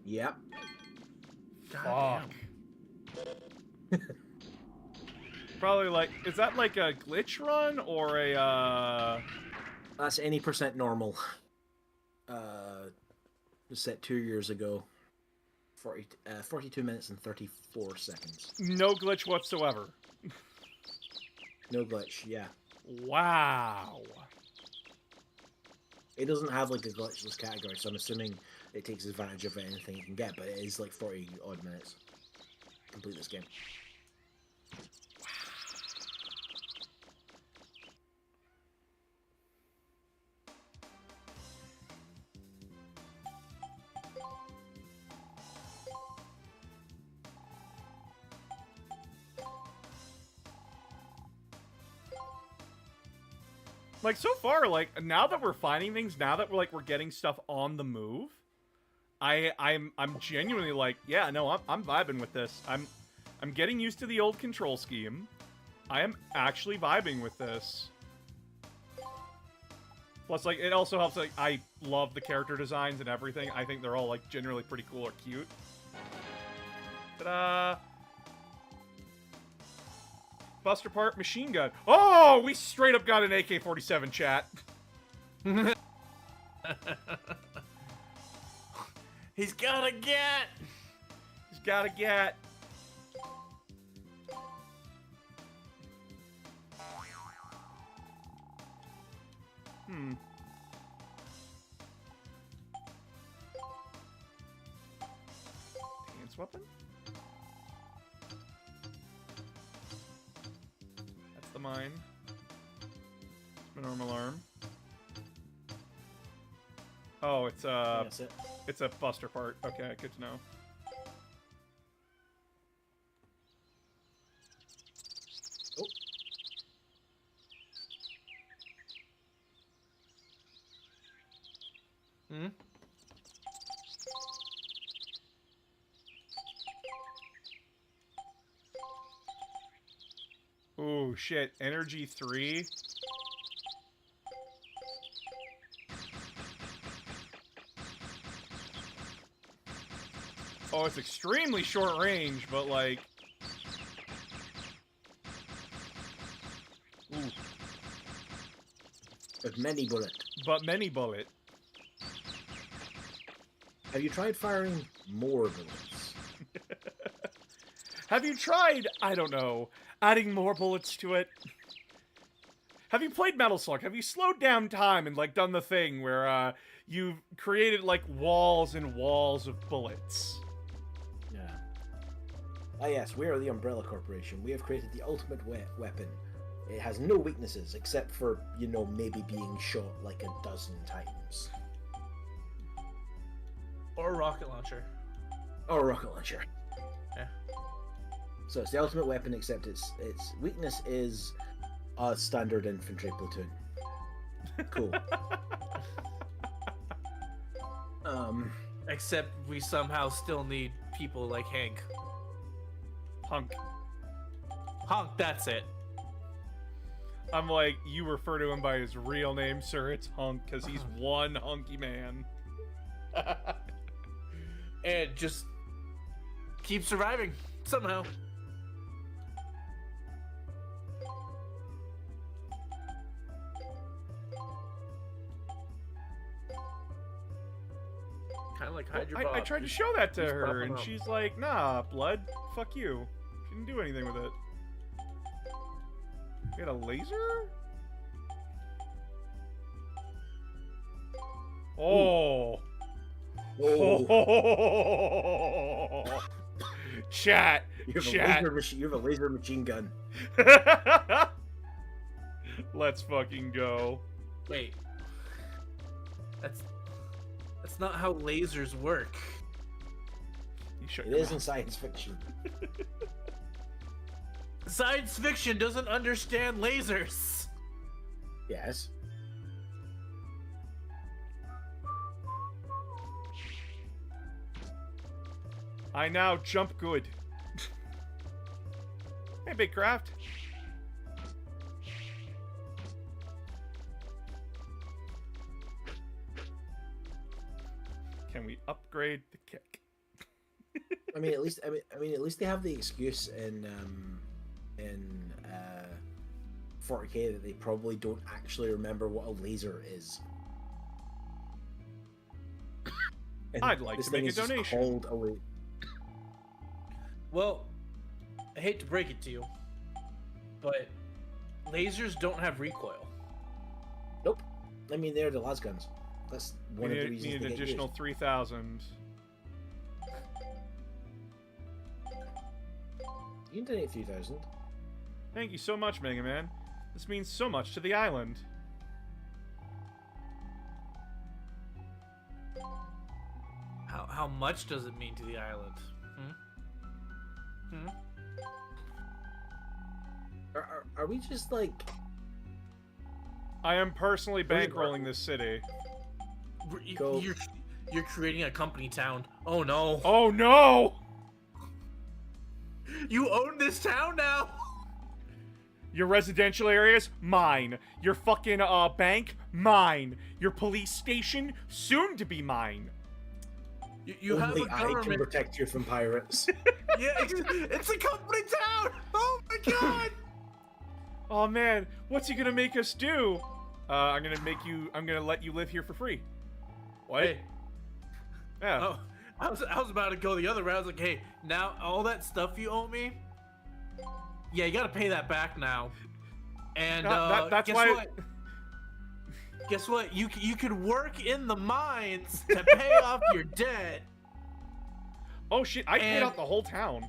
Yep. Fuck. Probably like, is that like a glitch run or a That's any percent normal. Set 2 years ago. 42 minutes and 34 seconds. no glitch whatsoever? No glitch, yeah. Wow. It doesn't have like a glitchless category, so I'm assuming it takes advantage of anything you can get, but it is like 40 odd minutes to complete this game. Like so far, like now that we're finding things, now that we're getting stuff on the move, I'm genuinely like, yeah, no, I'm vibing with this. I'm getting used to the old control scheme. I am actually vibing with this. Plus, like, it also helps, like, I love the character designs and everything. I think they're all, like, generally pretty cool or cute. Ta-da! Buster Part machine gun. Oh, we straight up got an AK-47, chat. He's got a gat. He's got a gat. Dance weapon? That's the mine. My normal arm. Oh, it's That's it. it's a Buster Part. Okay, good to know. Oh. Hmm? Ooh, shit. Energy 3. Oh, it's extremely short range, but like... Ooh, But many bullet. but many bullet. Have you tried firing more bullets? Have you tried, I don't know, adding more bullets to it? Have you played Metal Slug? Have you slowed down time and, like, done the thing where, you've created, like, walls and walls of bullets? Yeah. Ah yes, we are the Umbrella Corporation. We have created the ultimate weapon. It has no weaknesses, except for, you know, maybe being shot like a dozen times. Or a rocket launcher. Or a rocket launcher. Yeah. So it's the ultimate weapon, except its weakness is a standard infantry platoon. Cool. Except we somehow still need people like Hank. Hunk. Hunk, that's it. I'm like, you refer to him by his real name, sir. It's Hunk, because he's one hunky man. And just keep surviving somehow. Kind of like Hydra Bob. I tried to just show that to keeps her, popping and up. she's like, nah, blood, fuck you. She didn't do anything with it. You got a laser? Oh. Oh, Chat. you have, Chat. you have a laser machine gun. Let's fucking go. Wait. That's not how lasers work. You shut It your is in mouth. science fiction. Science fiction doesn't understand lasers. Yes. I now jump good. Hey, Big Craft. Can we upgrade the kick? I mean, at least at least they have the excuse in 40K that they probably don't actually remember what a laser is. And I'd like this to make thing a is just donation. called a la- Well, I hate to break it to you, but lasers don't have recoil. Nope. I mean, they're the las guns. That's We one of the need, reasons need they an get additional used. 3,000. You can donate 3,000. Thank you so much, Mega Man. This means so much to the island. How much does it mean to the island? Hmm? Are we just like? I am personally Where you bankrolling this city. Go. You're creating a company town. Oh no. Oh no! You own this town now. Your residential areas, mine. Your fucking bank, mine. Your police station, soon to be mine. You have Only a I can government. protect you from pirates. Yeah, it's a company town. Oh my god. Oh man, what's he gonna make us do? I'm gonna let you live here for free. What? Hey. Yeah. Oh, I was about to go the other route. I was like, hey, now all that stuff you owe me, yeah, you gotta pay that back now. And That's guess why. what? Guess what? You could work in the mines to pay off your debt. Oh shit! I paid And- out the whole town.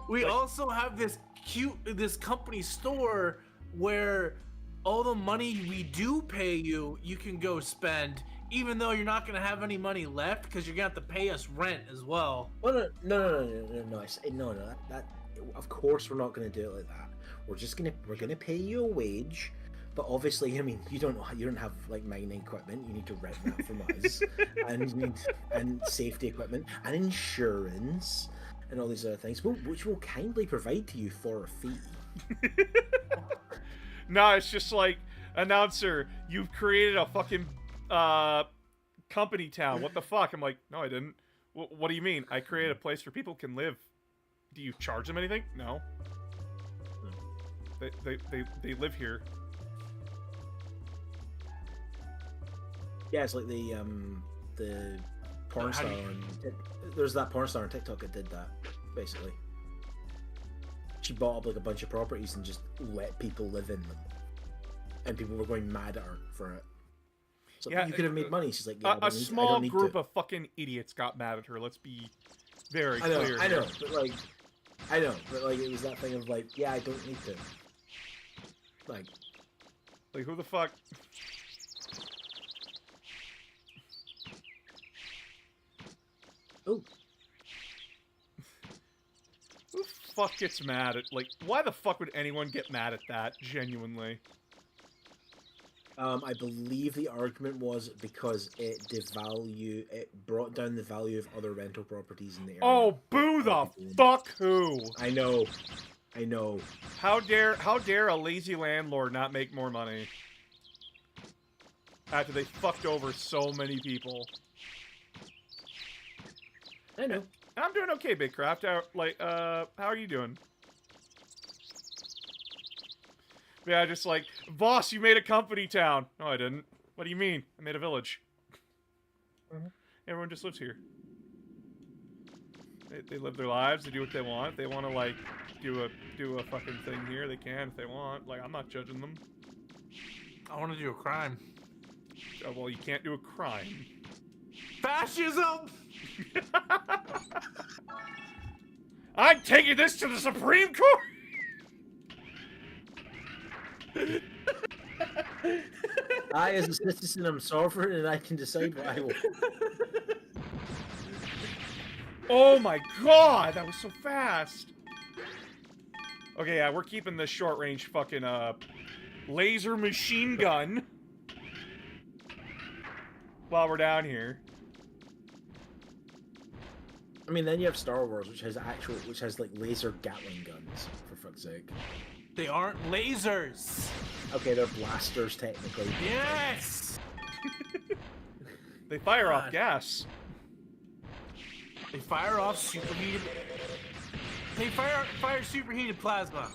We also have this company store where all the money we do pay you, you can go spend, even though you're not gonna have any money left because you're gonna have to pay us rent as well. Well, no. That of course we're not going to do it like that. We're gonna pay you a wage, but obviously, I mean, you don't have like mining equipment. You need to rent that from us, and safety equipment and insurance and all these other things, which we'll kindly provide to you for a fee. No, it's just like, announcer, you've created a fucking company town. What the fuck? I'm like, no, I didn't. What do you mean? I created a place where people can live. Do you charge them anything? No. They live here. Yeah, it's like the porn How star. do you- There's that porn star on TikTok that did that, basically. She bought up like a bunch of properties and just let people live in them, and people were going mad at her for it. So Yeah, you could have made money. She's like, yeah, I A don't need- I small don't need group to. of fucking idiots got mad at her. Let's be very I know, clear. I know, here. but like, it was that thing of like, yeah, I don't need to. Like, Like, who the fuck? oh, Who the fuck gets mad at, like, why the fuck would anyone get mad at that, genuinely? I believe the argument was because it brought down the value of other rental properties in the area. Oh, boo the fuck who! I know. How dare a lazy landlord not make more money? After they fucked over so many people. I know. I'm doing okay, Big Craft. How are you doing? Yeah, just like, boss, you made a company town. No, I didn't. What do you mean? I made a village. Everyone just lives here. They live their lives. They do what they want. If they want to like do a fucking thing here, they can. If they want, like, I'm not judging them. I want to do a crime. Oh, well, you can't do a crime. Fascism! I'm taking this to the Supreme Court. I, as a citizen, am sovereign, and I can decide what I will. Oh my god, that was so fast. Okay, yeah, we're keeping this short range fucking laser machine gun while we're down here. I mean, then you have Star Wars, which has like laser Gatling guns, for fuck's sake. They aren't lasers. Okay, they're blasters technically. Yes. They fire off God. gas. They fire off superheated. They fire superheated plasma.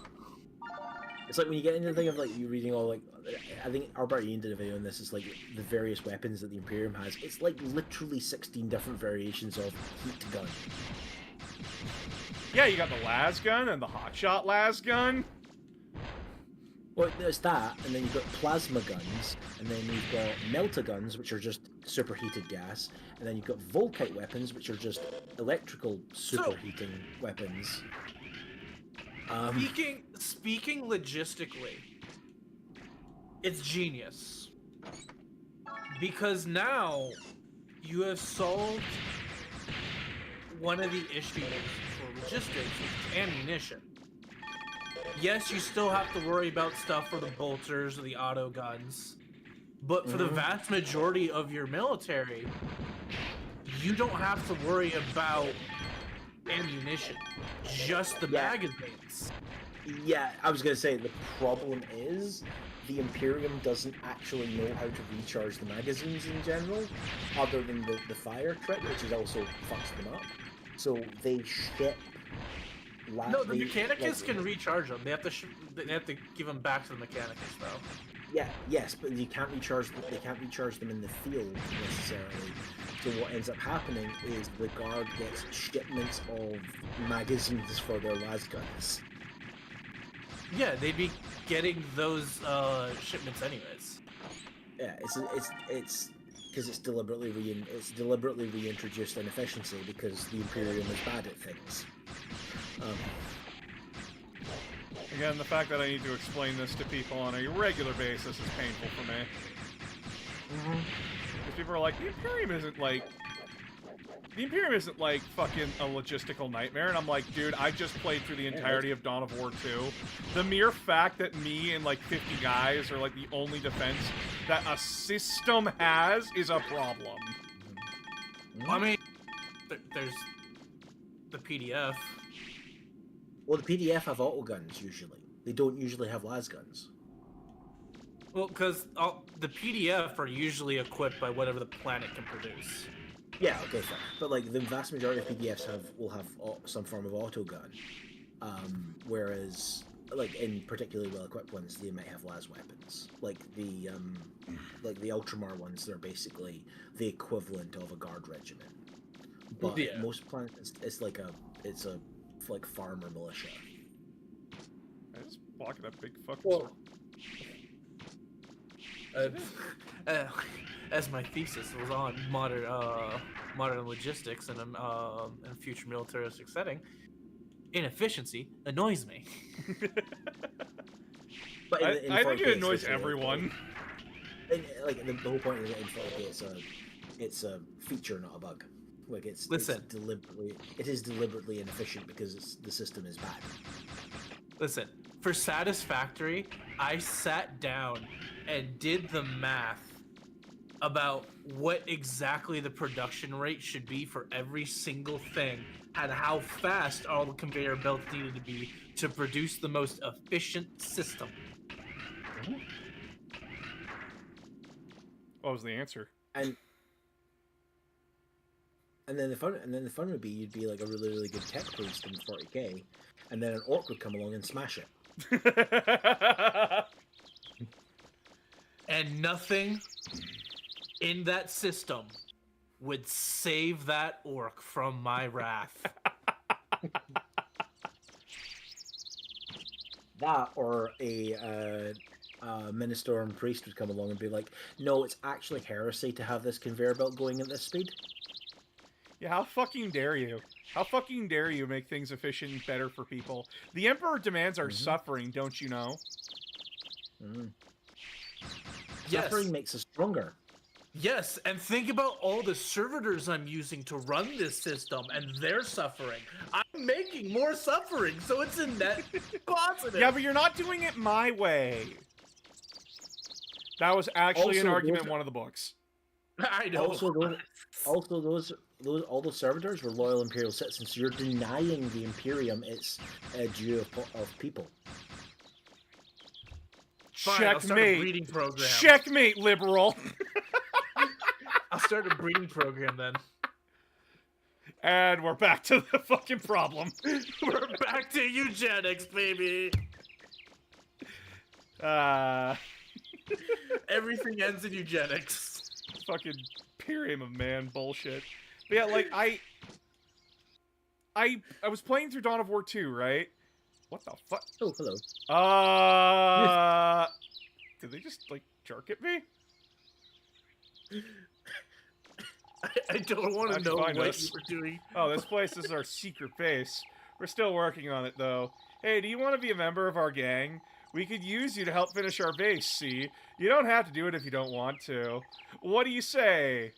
It's like when you get into the thing of like you reading all like, I think Albert Ian did a video on this. It's like the various weapons that the Imperium has. It's like literally 16 different variations of heat gun. Yeah, you got the las gun and the hotshot las gun. Well, there's that, and then you've got plasma guns, and then you've got melta guns, which are just superheated gas, and then you've got volkite weapons, which are just electrical superheating weapons. Speaking logistically, it's genius. Because now you have solved one of the issues for logistics, which is ammunition. Yes, you still have to worry about stuff for the bolters or the auto guns, but for the vast majority of your military, you don't have to worry about ammunition, just the magazines. Yeah, I was gonna say the problem is the Imperium doesn't actually know how to recharge the magazines in general, other than the fire trick, which is also fucks them up. So they ship. No, the Mechanicus can recharge them. They have to give them back to the Mechanicus, though. Yeah, yes, but you can't recharge. They can't recharge them in the field necessarily. So what ends up happening is the guard gets shipments of magazines for their las guns. Yeah, they'd be getting those shipments anyways. Yeah, it's because it's deliberately reintroduced inefficiency because the Imperium is bad at things. Again, the fact that I need to explain this to people on a regular basis is painful for me. Because people are like, the Imperium isn't like fucking a logistical nightmare, and I'm like, dude, I just played through the entirety of Dawn of War 2. The mere fact that me and like 50 guys are like the only defense that a system has is a problem. I mean, there's the PDF. Well, the PDF have auto guns usually. They don't usually have las guns. Well, because the PDF are usually equipped by whatever the planet can produce. Yeah, okay, fine. But like the vast majority of PDFs will have some form of auto gun, whereas like in particularly well-equipped ones, they might have las weapons. Like the Ultramar ones, they're basically the equivalent of a guard regiment. But most planets, it's like farmer militia. I just blocking that big fucking circle. As my thesis was on modern logistics and in a future militaristic setting, inefficiency annoys me. But I think it annoys everyone. Like the whole point of it in 4K, it's a feature, not a bug. Like it is deliberately inefficient because the system is bad. Listen, for Satisfactory, I sat down and did the math about what exactly the production rate should be for every single thing and how fast all the conveyor belts needed to be to produce the most efficient system. What was the answer? And then the fun would be you'd be like a really, really good tech priest in 40k, and then an orc would come along and smash it. And nothing in that system would save that orc from my wrath. That, or a minister and priest would come along and be like, no, it's actually heresy to have this conveyor belt going at this speed. Yeah, how fucking dare you? How fucking dare you make things efficient and better for people? The Emperor demands our suffering, don't you know? Yes. Suffering makes us stronger. Yes, and think about all the servitors I'm using to run this system and their suffering. I'm making more suffering, so it's a net positive. Yeah, but you're not doing it my way. That was actually an Also, argument in those- one of the books. I know. Also, all those servitors were loyal Imperial citizens, so you're denying the Imperium its due of people. Fine, I'll start a Checkmate. breeding program. Checkmate, liberal. I'll start a breeding program then. And we're back to the fucking problem. We're back to eugenics, baby. Everything ends in eugenics. Fucking Imperium of Man bullshit. But yeah, like, I was playing through Dawn of War 2, right? What the fuck? Oh, hello. Did they just, like, jerk at me? I don't want to How'd you know find what us? you were doing. Oh, this place is our secret base. We're still working on it, though. Hey, do you want to be a member of our gang? We could use you to help finish our base, see? You don't have to do it if you don't want to. What do you say?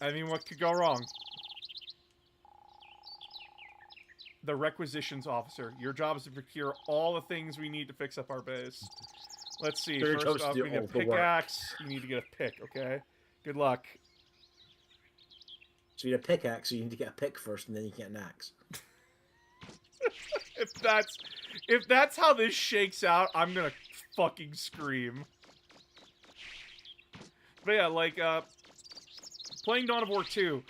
I mean, what could go wrong? The requisitions officer. Your job is to procure all the things we need to fix up our base. Let's see. Your First job's to off, do we need a all the work. pickaxe. You need to get a pick, okay? Good luck. So you need a pickaxe, so you need to get a pick first, and then you get an axe. If that's how this shakes out, I'm gonna fucking scream. But yeah, like, playing Dawn of War 2,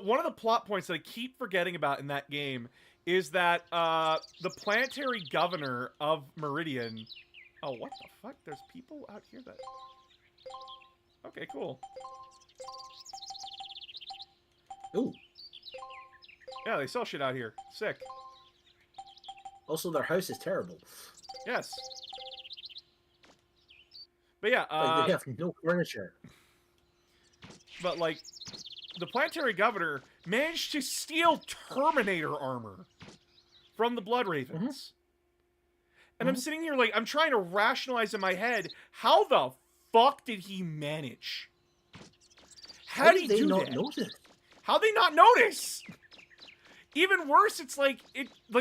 one of the plot points that I keep forgetting about in that game is that, the planetary governor of Meridian... Oh, what the fuck? There's people out here that... Okay, cool. Ooh. Yeah, they sell shit out here. Sick. Also, their house is terrible. Yes. But yeah, Like, they have no furniture. but like, the planetary governor managed to steal Terminator armor from the Blood Ravens. And I'm sitting here like, I'm trying to rationalize in my head, how the fuck did he manage? How did he they do not that? notice? How'd they not notice? Even worse, it's like,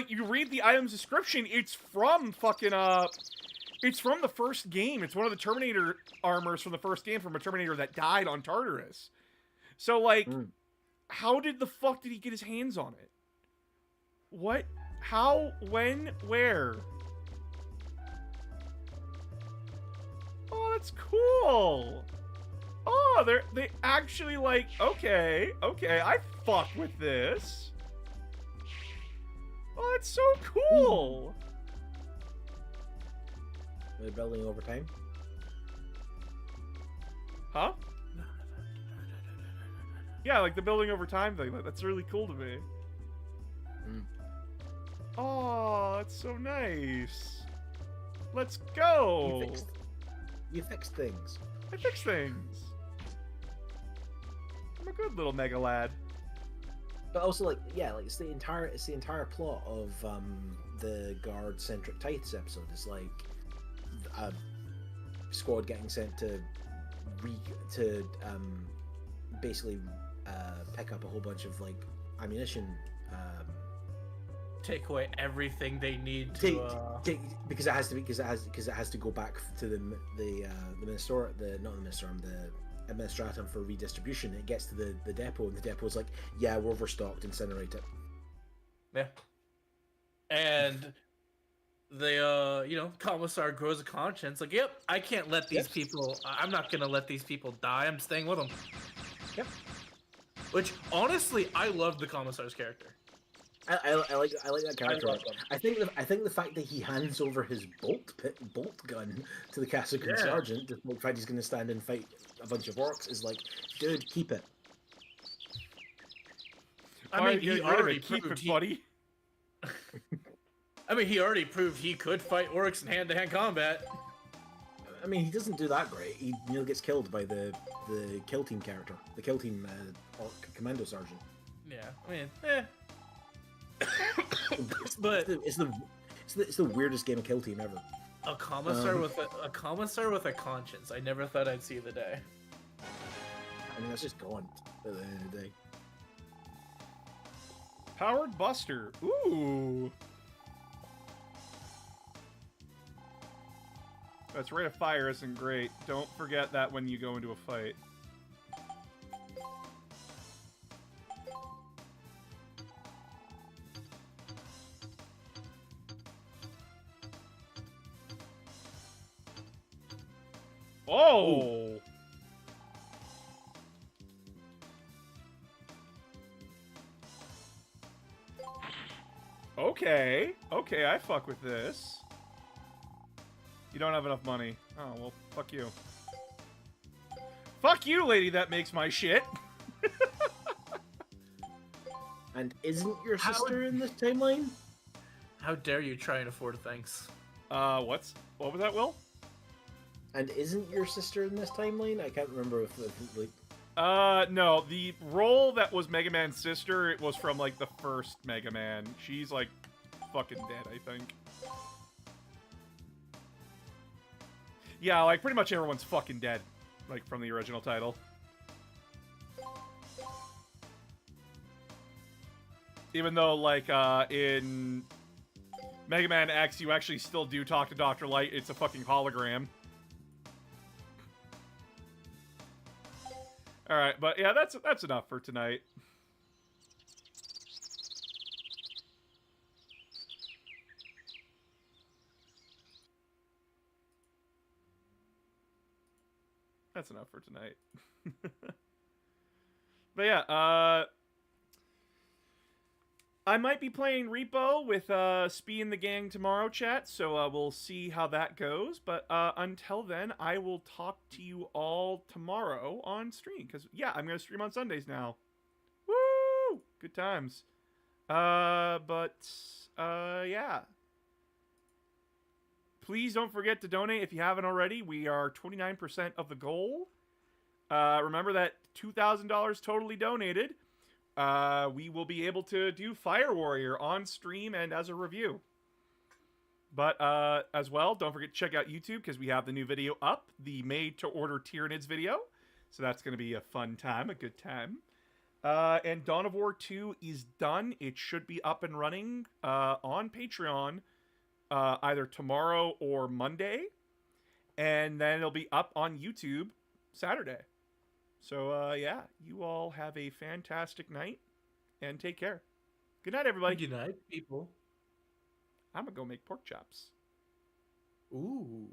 you read the item's description, it's from fucking, it's from the first game. It's one of the Terminator armors from the first game from a Terminator that died on Tartarus. So, like, how did the fuck did he get his hands on it? What? How? When? Where? Oh, that's cool. Oh, they actually, like, okay, I fuck with this. Oh, that's so cool. They're building over time. Huh? Yeah, like the building over time thing. That's really cool to me. Oh, that's so nice. Let's go. You fixed things. I fix things. I'm a good little mega lad. But also, like, yeah, like it's the entire plot of the guard centric Tithes episode. It's like a squad getting sent to basically pick up a whole bunch of like ammunition take away everything they need to. Because it has to be because it has to go back to the minister, not the minister, the administratum for redistribution. It gets to the depot, and the depot's like, yeah, we're overstocked, incinerate it. Yeah. And the commissar grows a conscience. Like, yep, I can't let these people. I'm not gonna let these people die. I'm staying with them. Yep. Which honestly, I love the commissar's character. I like that character. I think the fact that he hands over his bolt gun to the Kasukun sergeant, the fact he's going to stand and fight a bunch of orcs, is like, dude, keep it. I mean, he already proved buddy. I mean, he already proved he could fight orcs in hand-to-hand combat. I mean, he doesn't do that great. He nearly gets killed by the kill team character, the kill team orc commando sergeant. Yeah, I mean, but it's the weirdest game of kill team ever. A commissar with a conscience. I never thought I'd see the day. I mean, that's just gone at the end of the day. Powered Buster. Ooh. That's rate of fire isn't great. Don't forget that when you go into a fight. Oh! Okay. Okay, I fuck with this. You don't have enough money. Oh, well, fuck you. Fuck you, lady that makes my shit! And isn't your sister in this timeline? How dare you try and afford things? What was that, Will? And isn't your sister in this timeline? I can't remember if like... No. The role that was Mega Man's sister, it was from, like, the first Mega Man. She's, like, fucking dead, I think. Yeah, like, pretty much everyone's fucking dead, like, from the original title. Even though, like, in Mega Man X, you actually still do talk to Dr. Light. It's a fucking hologram. Alright, but yeah, that's enough for tonight. That's enough for tonight. But yeah, I might be playing Repo with Spee and the gang tomorrow, chat, so we'll see how that goes. But until then, I will talk to you all tomorrow on stream. Because, yeah, I'm going to stream on Sundays now. Woo! Good times. Yeah. Please don't forget to donate if you haven't already. We are 29% of the goal. Remember that $2,000 totally donated. We will be able to do Fire Warrior on stream and as a review. But as well, don't forget to check out YouTube because we have the new video up, the made-to-order Tyranids video. So that's going to be a fun time, a good time. And Dawn of War 2 is done. It should be up and running on Patreon either tomorrow or Monday. And then it'll be up on YouTube Saturday. So, yeah, you all have a fantastic night, and take care. Good night, everybody. Good night, people. I'm gonna go make pork chops. Ooh.